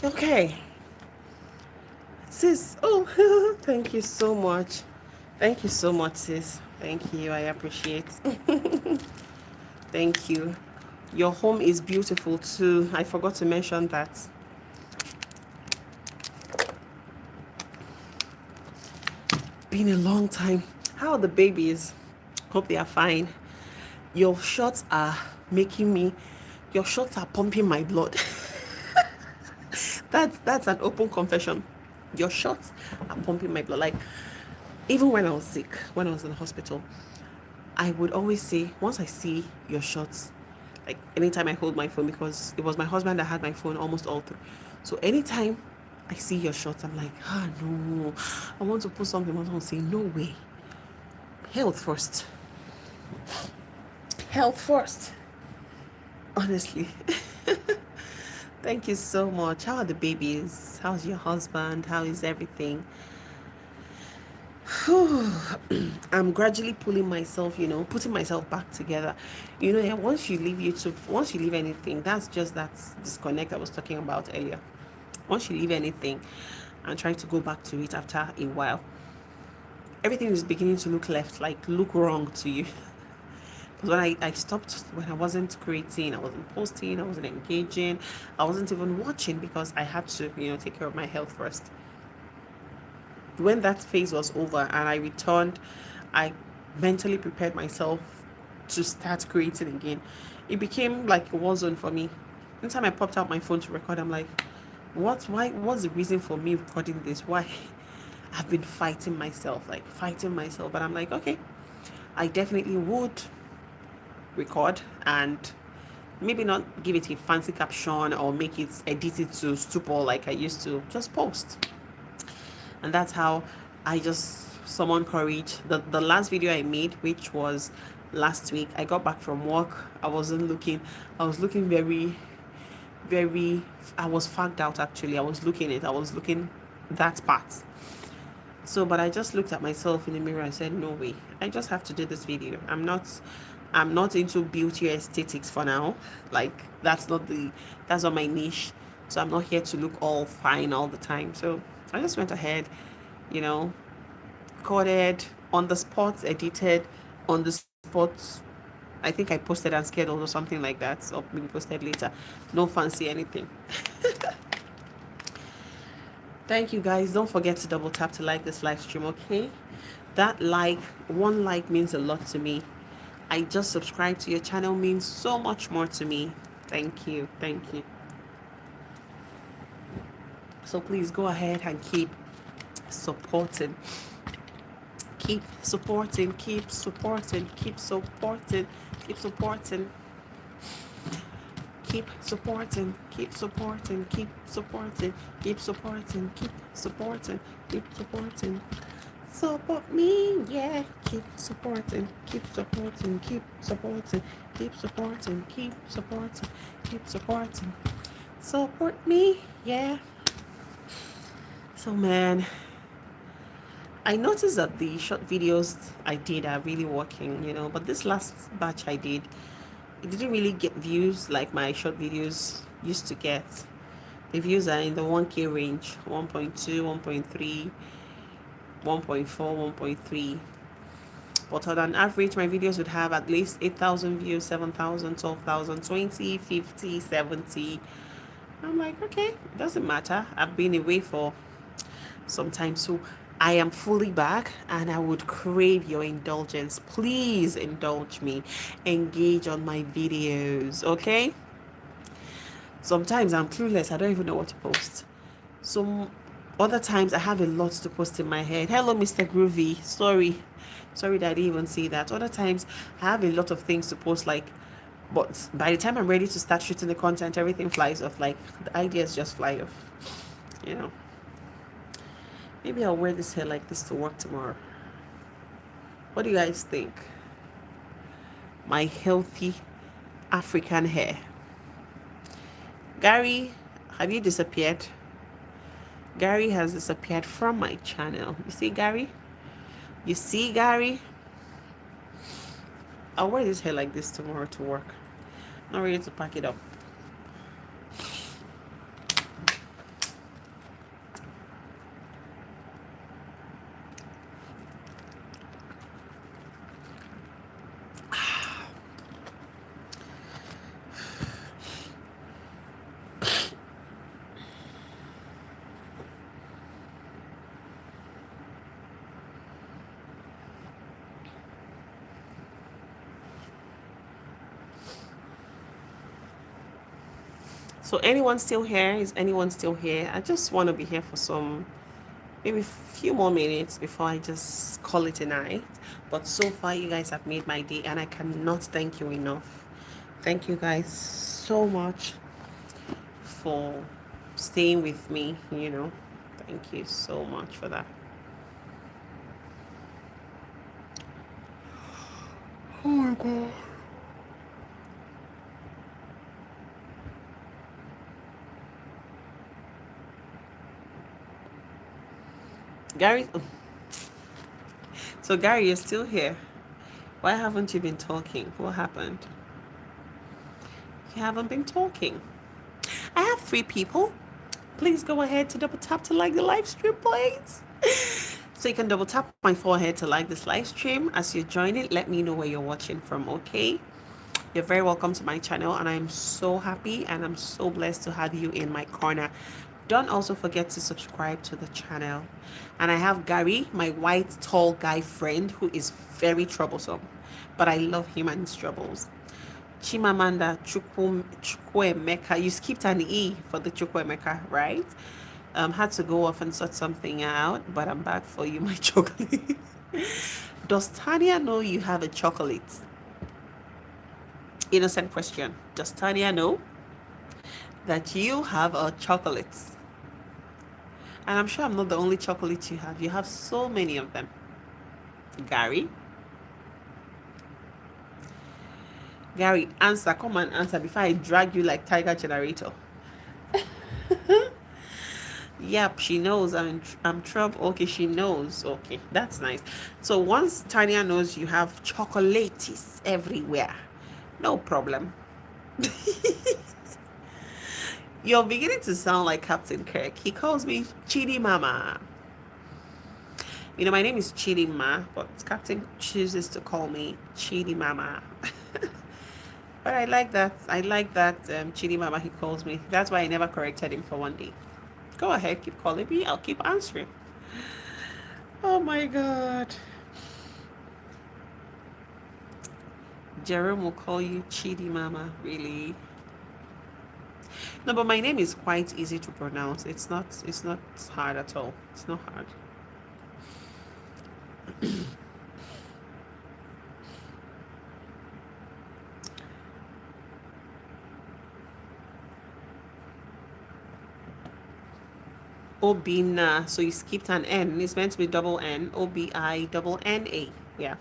Okay, sis. Oh, thank you so much. Thank you so much, sis. Thank you. I appreciate. Thank you. Your home is beautiful too. I forgot to mention that. Been a long time. How are the babies? Hope they are fine. Your shots are making me. Your shots are pumping my blood. That's an open confession. Your shots are pumping my blood. Like even when I was sick, when I was in the hospital, I would always say, once I see your shots, like anytime I hold my phone, because it was my husband that had my phone almost all through. So anytime I see your shots, I'm like, no, I want to put something. I want to say, no way. Health first. Health first. Honestly. Thank you so much. How are the babies? How's your husband? How is everything? I'm gradually pulling myself, putting myself back together. And once you leave YouTube, once you leave anything, that's just that disconnect I was talking about earlier. Once you leave anything and try to go back to it after a while, everything is beginning to look wrong to you. Because when I stopped, when I wasn't creating, I wasn't posting, I wasn't engaging, I wasn't even watching because I had to, take care of my health first. When that phase was over and I returned, I mentally prepared myself to start creating again. It became like a war zone for me. Anytime I popped out my phone to record, I'm like, what's the reason for me recording this? Why? I've been fighting myself. But I'm like, okay, I definitely would record and maybe not give it a fancy caption or edit it to stupor like I used to, just post. And that's how I just summoned courage. The last video I made, which was last week, I got back from work. I was looking very, very, I was fagged out actually. I was looking that part. So, but I just looked at myself in the mirror and said, no way, I just have to do this video. I'm not into beauty or aesthetics for now. Like that's not my niche. So I'm not here to look all fine all the time. So I just went ahead, you know, recorded on the spot, edited on the spot. I think I posted and scheduled or something like that. So maybe posted later. No fancy anything. Thank you guys. Don't forget to double tap to like this live stream, okay? That one like means a lot to me. I just subscribed to your channel means so much more to me. Thank you. Thank you. So please go ahead and keep supporting. Keep supporting. Keep supporting. Keep supporting. Keep supporting. Keep supporting. Keep supporting. Keep supporting. Keep supporting. Keep supporting. Keep supporting. Support me, yeah. Keep supporting, keep supporting, keep supporting, keep supporting, keep supporting, keep supporting. Support me, yeah. So man, I noticed that the short videos I did are really working, but this last batch I did, it didn't really get views like my short videos used to get. The views are in the 1K range, 1.2, 1.3. 1.4, 1.3, but on an average my videos would have at least 8,000 views, 7,000, 12,000, 20, 50, 70. I'm like, okay, it doesn't matter. I've been away for some time, so I am fully back and I would crave your indulgence. Please indulge me, engage on my videos, okay? Sometimes I'm clueless, I don't even know what to post. So other times I have a lot to post in my head. Hello, Mr. Groovy. Sorry that I didn't even see that. Other times I have a lot of things to post, but by the time I'm ready to start shooting the content, everything flies off. Like the ideas just fly off. Maybe I'll wear this hair like this to work tomorrow. What do you guys think? My healthy African hair. Gary, have you disappeared? Gary has disappeared from my channel. You see, Gary? You see, Gary? I'll wear this hair like this tomorrow to work. Not ready to pack it up. So anyone still here? Is anyone still here? I just want to be here for some, maybe a few more minutes before I just call it a night. But so far, you guys have made my day, and I cannot thank you enough. Thank you guys so much for staying with me. Thank you so much for that. Oh my god. Gary, so Gary, you're still here. Why haven't you been talking? What happened? You haven't been talking. I have 3 people. Please go ahead to double tap to like the live stream, please. So you can double tap my forehead to like this live stream. As you join it, let me know where you're watching from, okay? You're very welcome to my channel, and I'm so happy and I'm so blessed to have you in my corner. Don't also forget to subscribe to the channel. And I have Gary, my white tall guy friend, who is very troublesome, but I love him and his troubles. Chimamanda Chukwuemeka. You skipped an E for the Chukwuemeka, right? Had to go off and sort something out, but I'm back for you, my chocolate. Does Tanya know you have a chocolate? Innocent question. Does Tanya know that you have a chocolate? And I'm sure I'm not the only chocolate you have. You have so many of them. Gary, answer. Come and answer before I drag you like Tiger Generator. Yep, she knows I'm trouble. Okay, she knows. Okay, that's nice. So once Tanya knows you have chocolates everywhere, no problem. You're beginning to sound like Captain Kirk. He calls me Chidi Mama. My name is Chidi Ma, but Captain chooses to call me Chidi Mama. But I like that. Chidi Mama, he calls me. That's why I never corrected him for one day. Go ahead, keep calling me. I'll keep answering. Oh my God. Jerome will call you Chidi Mama, really? No, but my name is quite easy to pronounce. It's not hard at all. It's not hard. Obina. So you skipped an N. It's meant to be double N. Obina. Yeah.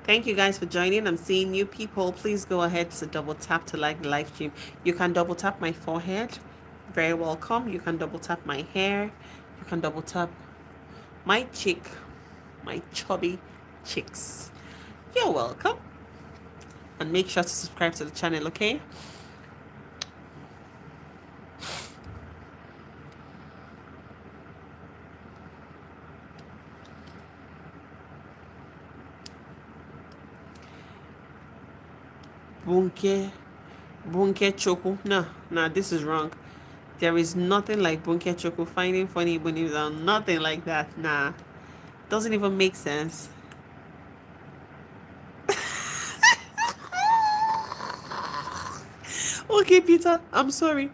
Thank you guys for joining. I'm seeing new people. Please go ahead to double tap to like the live stream. You can double tap my forehead. Very welcome. You can double tap my hair. You can double tap my cheek, my chubby cheeks. You're welcome. And make sure to subscribe to the channel, okay? Bunke Choku. No, this is wrong. There is nothing like Bunke Choku. Finding funny bunnies are nothing like that. Nah. Doesn't even make sense. Okay, Peter, I'm sorry.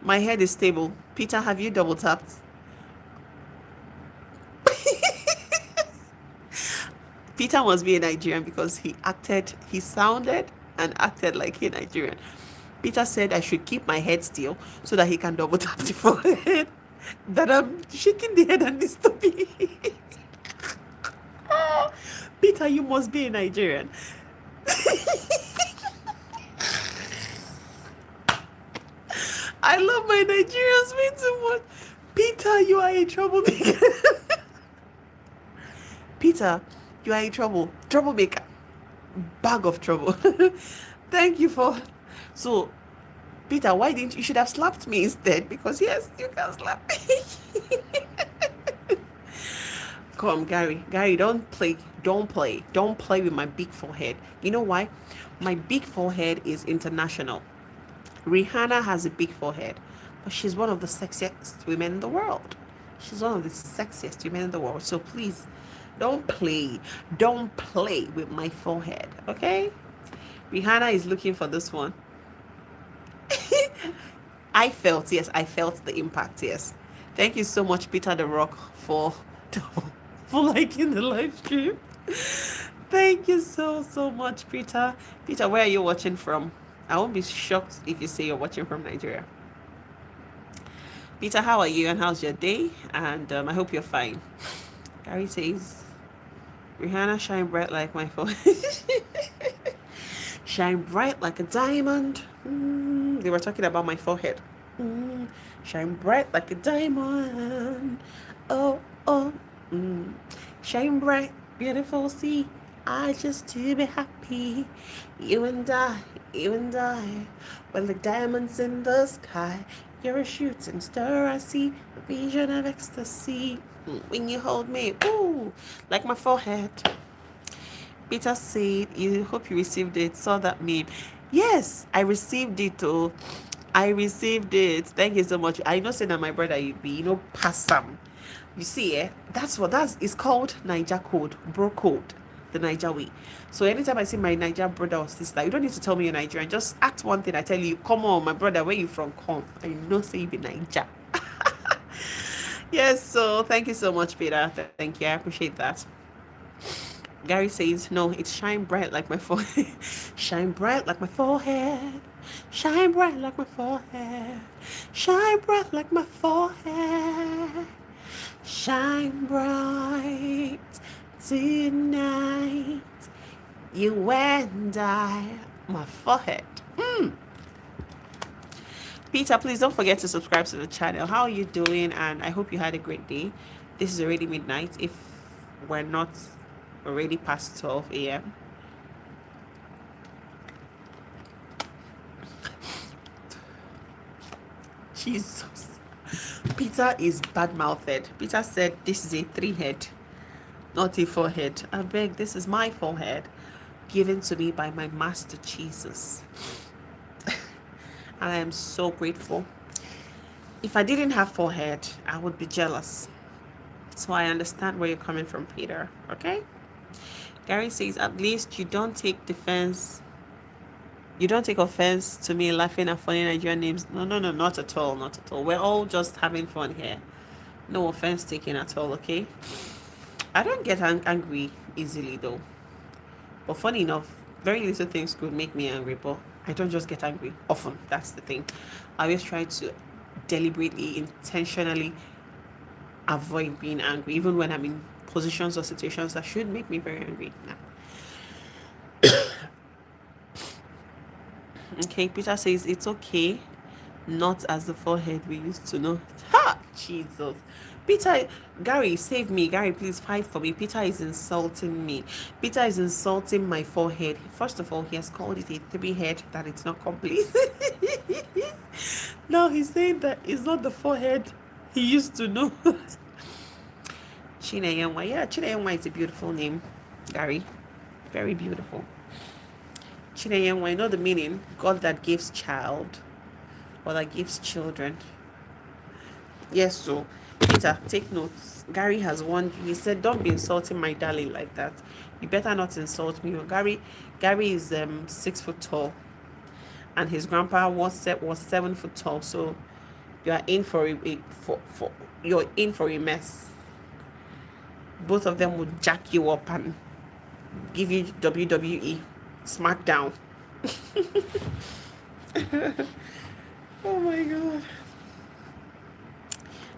My head is stable. Peter, have you double tapped? Peter must be a Nigerian because he sounded and acted like a Nigerian. Peter said I should keep my head still so that he can double tap the forehead. That I'm shaking the head and this to be. Peter, you must be a Nigerian. I love my Nigerians way too much. Peter, you are a troublemaker. Peter, you are a troublemaker. Bag of trouble. Thank you for. So, Peter, why didn't you should have slapped me instead? Because yes, you can slap me. Come, Gary, don't play with my big forehead. You know why? My big forehead is international. Rihanna has a big forehead, but she's one of the sexiest women in the world. She's one of the sexiest women in the world. So please, don't play with my forehead, okay? Rihanna is looking for this one. I felt the impact. Yes. Thank you so much, Peter the Rock, for for liking the live stream. Thank you so much, Peter. Peter, where are you watching from? I won't be shocked if you say you're watching from Nigeria. Peter, how are you and how's your day? And I hope you're fine. Gary says, Rihanna shine bright like my phone. Shine bright like a diamond. They were talking about my forehead. Shine bright like a diamond. Oh, oh. Shine bright, beautiful sea. I just to be happy. You and I, you and I. Well, like diamonds in the sky. You're a shooting star, I see. A vision of ecstasy. When you hold me, ooh, like my forehead. Peter said, you hope you received it. Saw that meme. Yes, I received it. Oh, I received it. Thank you so much. I know saying that my brother you be, pass some. You see, it's called Niger code, bro code, the Niger way. So anytime I see my Niger brother or sister, you don't need to tell me you're Nigerian. Just act one thing. I tell you, come on, my brother, where you from? Come. I know say you be Niger. Yes. So thank you so much, Peter. Thank you. I appreciate that. Gary says, no, it's shine bright like my forehead. Shine bright like my forehead. Shine bright like my forehead. Shine bright like my forehead. Shine bright tonight. You and I, my forehead. Peter, please don't forget to subscribe to the channel. How are you doing? And I hope you had a great day. This is already midnight. If we're not already past 12 a.m. Jesus. Peter is bad-mouthed. Peter said this is a 3-head, not a 4-head. I beg, this is my forehead, given to me by my master Jesus. And I am so grateful. If I didn't have 4-head, I would be jealous. So I understand where you're coming from, Peter. Okay? Gary says, at least you don't take offense to me laughing at funny Nigerian names. No, not at all, not at all. We're all just having fun here. No offense taken at all, okay? I don't get angry easily though. But funny enough, very little things could make me angry, but I don't just get angry often. That's the thing. I always try to deliberately, intentionally avoid being angry, even when I'm in positions or situations that should make me very angry. Nah. Okay, Peter says it's okay, not as the 4-head we used to know. Ha! Jesus. Peter, Gary, save me. Gary, please fight for me. Peter is insulting me. Peter is insulting my 4-head. First of all, he has called it a 3-head, that it's not complete. Now he's saying that it's not the 4-head he used to know. Chineyemwa. Yeah, Chineyemwa is a beautiful name, Gary. Very beautiful. Chineyemwa, I know the meaning. God that gives child, or that gives children. Yes, so Peter, take notes. Gary has warned you. He said, don't be insulting my darling like that. You better not insult me. Gary is 6 foot tall, and his grandpa was 7 foot tall. So you are in for you're in for a mess. Both of them would jack you up and give you WWE SmackDown. Oh my God.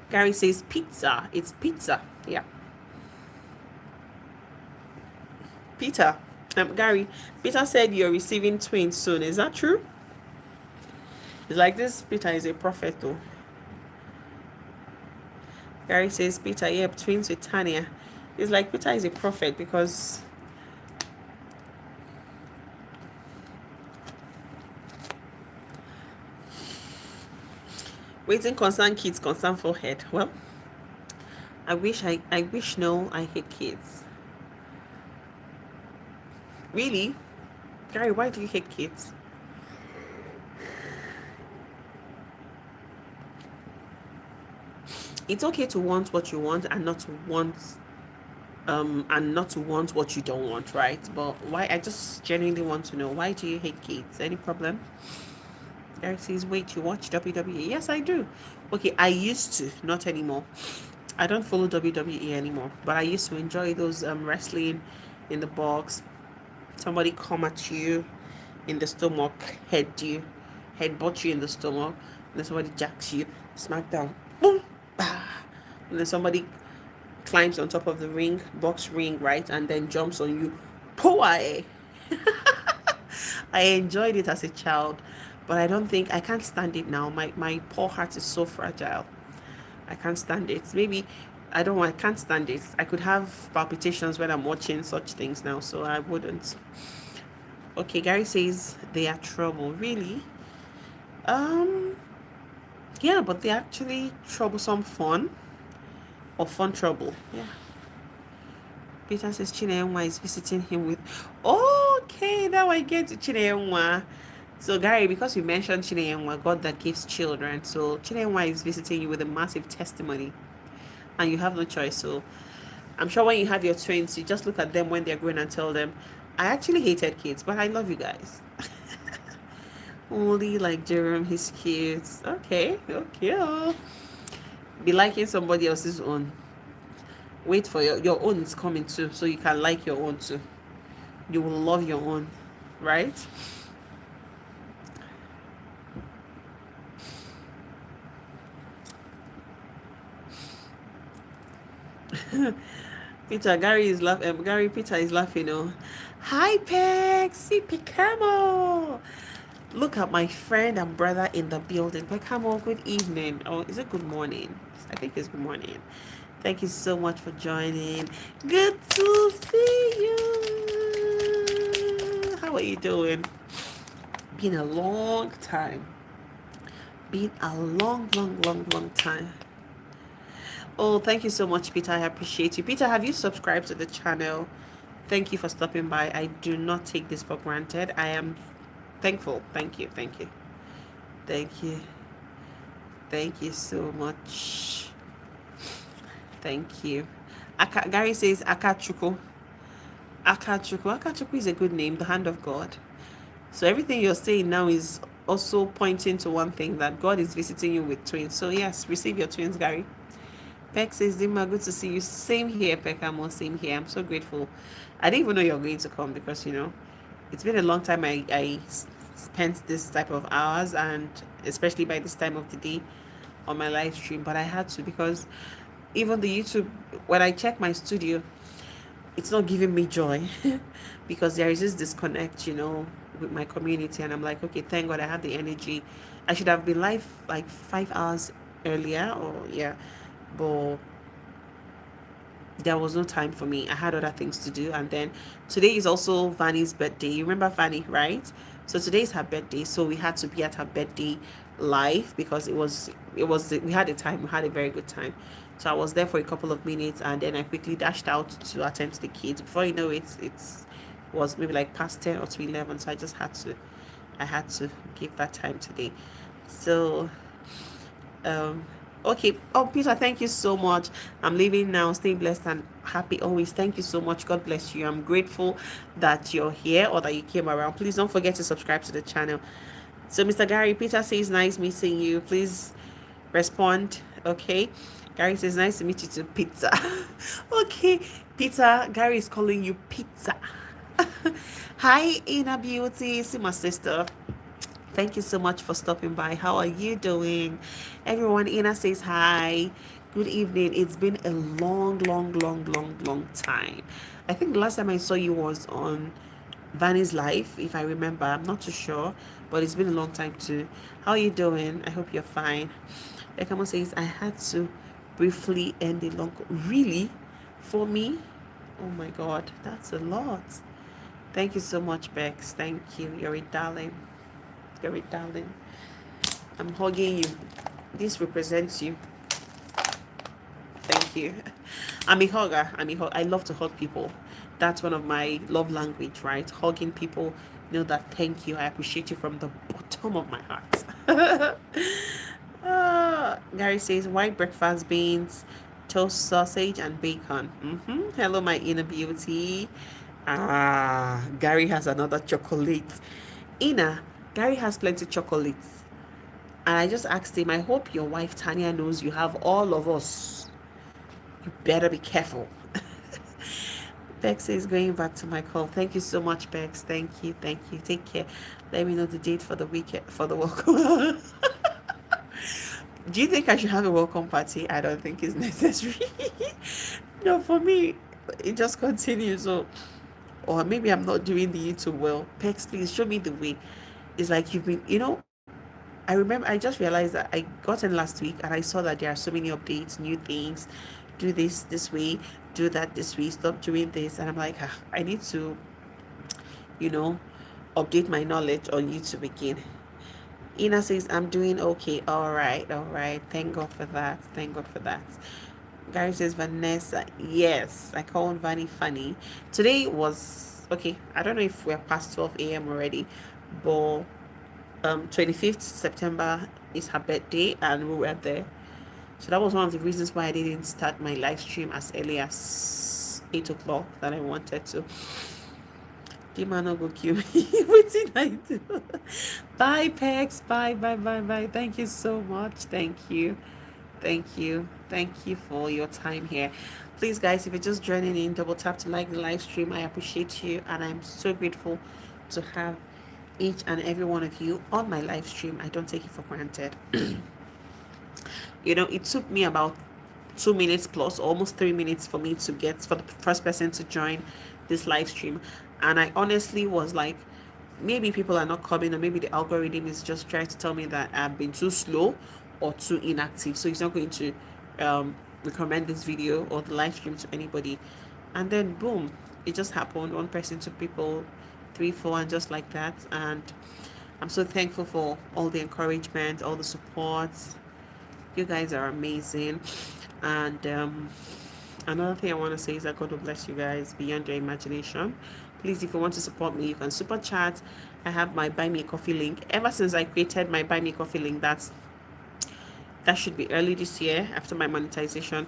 Gary says pizza. It's pizza. Yeah. Peter. Gary. Peter said you're receiving twins soon. Is that true? It's like this. Peter is a prophet though. Gary says Peter, yeah, twins with Tanya. It's like Peter is a prophet because waiting concern kids, concern 4-head. Well, I wish no, I hate kids. Really? Gary, why do you hate kids? It's okay to want what you want and not to want what you don't want, right? But why? I just genuinely want to know, why do you hate kids? Any problem? Gary says, wait, you watch WWE? Yes, I do. Okay, I used to, not anymore. I don't follow WWE anymore, but I used to enjoy those wrestling in the box. Somebody come at you in the stomach, headbutt you in the stomach, and then somebody jacks you, smack down, boom, bah, and then somebody climbs on top of the ring, box ring, right, and then jumps on you, poa. I enjoyed it as a child, but I can't stand it now. My poor heart is so fragile. I can't stand it. Maybe I can't stand it. I could have palpitations when I'm watching such things now, so I wouldn't. Okay, Gary says they are trouble. Really? Um, yeah, but they're actually troublesome fun or fun trouble. Yeah. Peter says Chinenwa is visiting him with. Okay, now I get to Chinenwa. So Gary, because you mentioned Chinenwa, God that gives children, so Chinenwa is visiting you with a massive testimony, and you have no choice. So I'm sure when you have your twins, you just look at them when they're growing and tell them, I actually hated kids, but I love you guys. Only like Jerome, his kids. Okay, okay. Oh. Be liking somebody else's own. Wait for your own is coming too, so you can like your own too. You will love your own, right? Gary Peter is laughing. Oh, hi Pex, see Picamo. Look at my friend and brother in the building. Pecamo, good evening. Oh, is it good morning? I think it's good morning. Thank you so much for joining. Good to see you. How are you doing? Been a long time. Been a long time. Oh, thank you so much, Peter. I appreciate you. Peter, have you subscribed to the channel? Thank you for stopping by. I do not take this for granted. I am thankful. Thank you. Thank you. Thank you. Thank you so much. Thank you. Gary says Akachuku. Akachuku. Akachuku is a good name, the hand of God. So everything you're saying now is also pointing to one thing, that God is visiting you with twins. So yes, receive your twins, Gary. Peck says, Dima, good to see you. Same here, Pekamo, same here. I'm so grateful. I didn't even know you're going to come because, it's been a long time I spent this type of hours, and especially by this time of the day on my live stream. But I had to, because even the YouTube, when I check my studio, it's not giving me joy because there is this disconnect, with my community. And I'm like, okay, thank God I have the energy. I should have been live like 5 hours earlier, or yeah, but there was no time for me. I had other things to do. And then today is also Vanny's birthday. You remember Vanny, right? So today is her birthday, so we had to be at her birthday live because we had we had a very good time. So I was there for a couple of minutes, and then I quickly dashed out to attend to the kids. Before you know it, was maybe like past 10 or to 11. So I had to give that time today. So okay. Oh, Peter, thank you so much. I'm leaving now. Stay blessed and happy always. Thank you so much. God bless you. I'm grateful that you're here or that you came around. Please don't forget to subscribe to the channel. So Mr. Gary, Peter says nice meeting you. Please respond. Okay. Gary says nice to meet you too, pizza. Okay, Peter, Gary is calling you pizza. Hi, Inner Beauty. See my sister. Thank you so much for stopping by. How are you doing? Everyone, Ina says hi. Good evening. It's been a long time. I think the last time I saw you was on Vanny's life, if I remember. I'm not too sure, but it's been a long time too. How are you doing? I hope you're fine. Ekamo says, I had to briefly end a long... Really? For me? Oh my God, that's a lot. Thank you so much, Bex. Thank you. You're a darling. You're a darling. I'm hugging you. This represents you. Thank you. I'm a hugger. I love to hug people. That's one of my love language, right? Hugging people. That thank you. I appreciate you from the bottom of my heart. Gary says white breakfast beans, toast sausage, and bacon. Hello, my inner beauty. Gary has another chocolate. Gary has plenty chocolates. And I just asked him, I hope your wife Tanya knows you have all of us. You better be careful. Bex is going back to my call. Thank you so much, Bex. Thank you. Thank you. Take care. Let me know the date for the weekend for the welcome. Do you think I should have a welcome party? I don't think it's necessary. No, for me, it just continues. So, or maybe I'm not doing the YouTube well. Bex, please show me the way. It's like you've been, I remember I just realized that I got in last week and I saw that there are so many updates, new things. Do this way, do that this way, stop doing this. And I'm like, I need to, you know, update my knowledge on YouTube again. Ina says, I'm doing okay. All right, all right. Thank God for that. Thank God for that. Gary says, Vanessa, yes, I called Vanny funny. Today was, okay, I don't know if we're past 12 a.m. already, but 25th September is her birthday and we were there. So that was one of the reasons why I didn't start my live stream as early as 8 o'clock that I wanted to. The man no go kill me. What did I do? Bye, Pex. Bye, bye, bye, bye. Thank you so much. Thank you. Thank you. Thank you for your time here. Please, guys, if you're just joining in, double tap to like the live stream. I appreciate you and I'm so grateful to have each and every one of you on my live stream. I don't take it for granted. It took me about 2 minutes plus, almost 3 minutes for me to get for the first person to join this live stream. And I honestly was like, maybe people are not coming, or maybe the algorithm is just trying to tell me that I've been too slow or too inactive. So it's not going to recommend this video or the live stream to anybody. And then boom, it just happened. One person took people, 3, 4, and just like that. And I'm so thankful for all the encouragement, all the support. You guys are amazing. And another thing I want to say is that God will bless you guys beyond your imagination. Please, if you want to support me, you can super chat. I have my Buy Me a Coffee link. Ever since I created my Buy Me a Coffee link, that should be early this year after my monetization.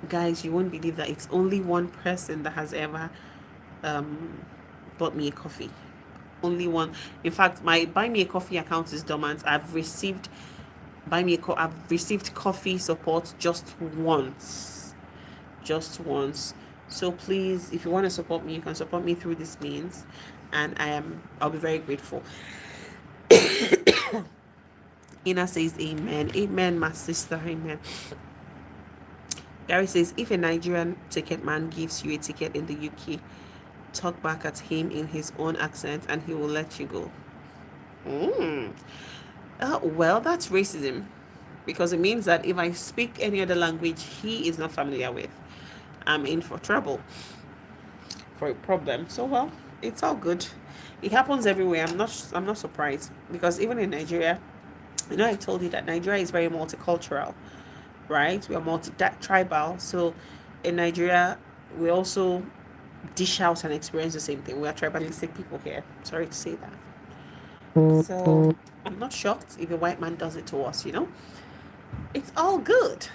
Guys, you won't believe that it's only one person that has ever bought me a coffee. Only one. In fact, my Buy Me a Coffee account is dormant. I've received coffee support just once. So please, if you want to support me, you can support me through this means, and I'll be very grateful. Ina says amen. Amen, my sister. Amen. Gary says, if a Nigerian ticket man gives you a ticket in the UK, talk back at him in his own accent and he will let you go. Well, that's racism, because it means that if I speak any other language he is not familiar with, I'm in for trouble, for a problem. So, well, it's all good. It happens everywhere. I'm not surprised, because even in Nigeria, I told you that Nigeria is very multicultural, right? We are multi-tribal. So in Nigeria, we also dish out and experience the same thing. We are tribalistic people here. Sorry to say that. So I'm not shocked if a white man does it to us, It's all good.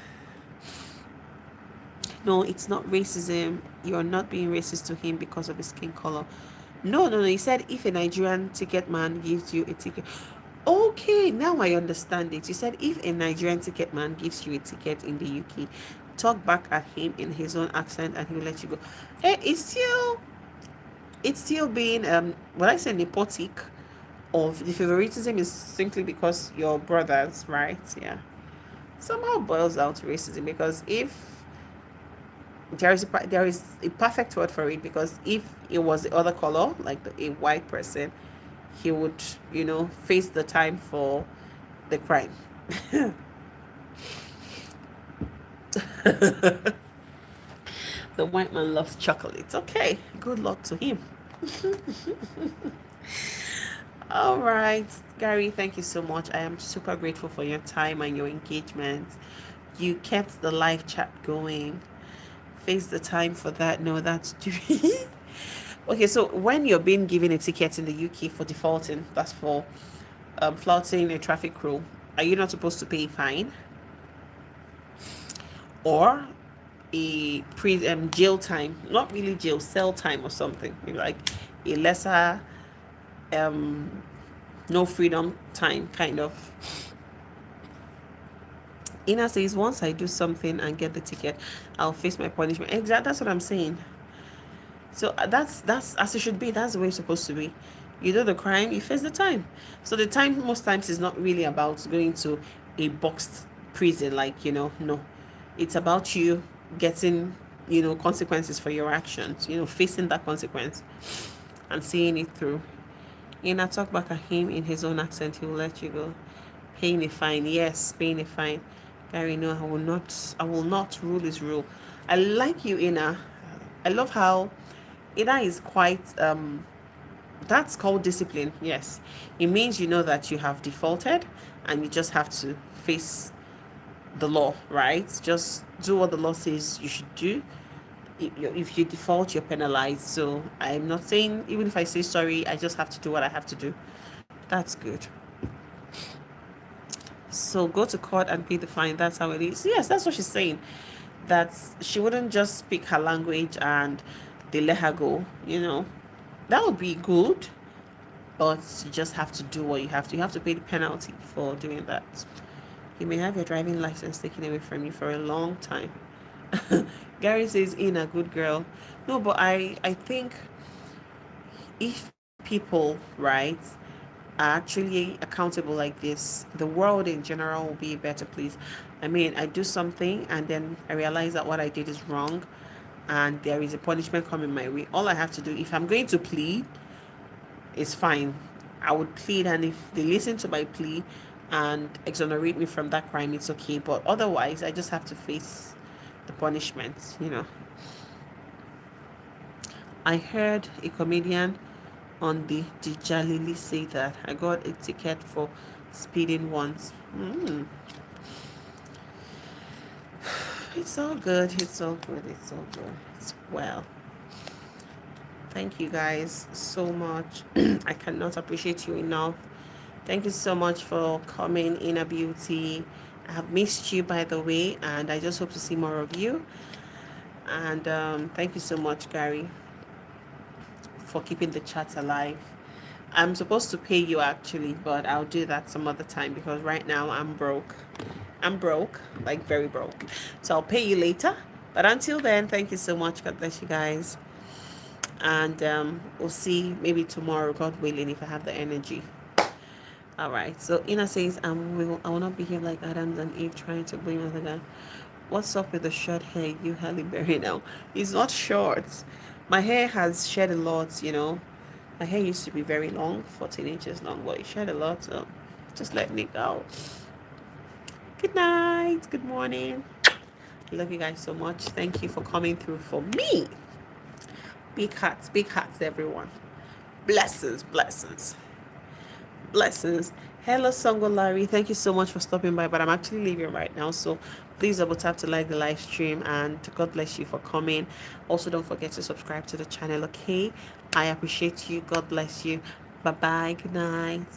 No, it's not racism. You're not being racist to him because of his skin color. No. He said if a Nigerian ticket man gives you a ticket. Okay, now I understand it. You said if a Nigerian ticket man gives you a ticket in the UK, talk back at him in his own accent and he'll let you go. Hey, it's still being what I say, nepotic. Of the favoritism is simply because you're brothers, right? Yeah. Somehow boils down to racism, because if there is a perfect word for it, because if it was the other color, like a white person, he would, face the time for the crime. The white man loves chocolate. Okay, good luck to him. All right, Gary, thank you so much. I am super grateful for your time and your engagement. You kept the live chat going. Face the time for that. No, that's okay. So when you're being given a ticket in the UK for defaulting, that's for flouting a traffic rule, are you not supposed to pay a fine or a jail time? Not really jail, cell time or something. Like a lesser no freedom time kind of. Ina says, once I do something and get the ticket, I'll face my punishment. Exactly, that's what I'm saying. So that's as it should be. That's the way it's supposed to be. You do the crime, you face the time. So the time most times is not really about going to a boxed prison, like, no. It's about you getting, consequences for your actions, facing that consequence and seeing it through. Ina, talk back at him in his own accent, he will let you go. Paying a fine, yes, paying a fine. Gary, no, I will not rule his rule. I like you, Ina. I love how Ina is quite that's called discipline. Yes, it means you know that you have defaulted and you just have to face the law, right? Just do what the law says you should do. If you default, you're penalized. So I'm not saying, even if I say sorry, I just have to do what I have to do. That's good. So go to court and pay the fine. That's how it is. Yes, that's what she's saying. That she wouldn't just speak her language and they let her go. That would be good, but you just have to do what you have to. You have to pay the penalty for doing that. You may have your driving license taken away from you for a long time. Gary says, in a good girl. No, but I think if people, right, are actually accountable like this, the world in general will be a better place. I mean, I do something and then I realize that what I did is wrong and there is a punishment coming my way. All I have to do, if I'm going to plead, is fine. I would plead, and if they listen to my plea and exonerate me from that crime, it's okay. But otherwise, I just have to face the punishment. I heard a comedian on the Jalili say that I got a ticket for speeding once. It's all good. It's all good. It's all good. It's well. Thank you guys so much. I cannot appreciate you enough. Thank you so much for coming, Inner Beauty. I have missed you, by the way, and I just hope to see more of you. And thank you so much, Gary, for keeping the chat alive. I'm supposed to pay you actually, but I'll do that some other time because right now I'm broke. I'm broke, like very broke. So I'll pay you later. But until then, thank you so much. God bless you guys. And we'll see maybe tomorrow, God willing, if I have the energy. All right. So Ina says, I will not behave like Adam and Eve trying to blame other guy. What's up with the short hair, you Halle Berry now? It's not short. My hair has shed a lot. My hair used to be very long, 14 inches long, but it shed a lot, so just letting it go. Good night. Good morning. I love you guys so much. Thank you for coming through for me. Big hearts, everyone. Blessings, blessings, blessings. Hello, Songo Larry. Thank you so much for stopping by, but I'm actually leaving right now, so please double tap to like the live stream, and God bless you for coming. Also, don't forget to subscribe to the channel, okay? I appreciate you. God bless you. Bye-bye. Good night.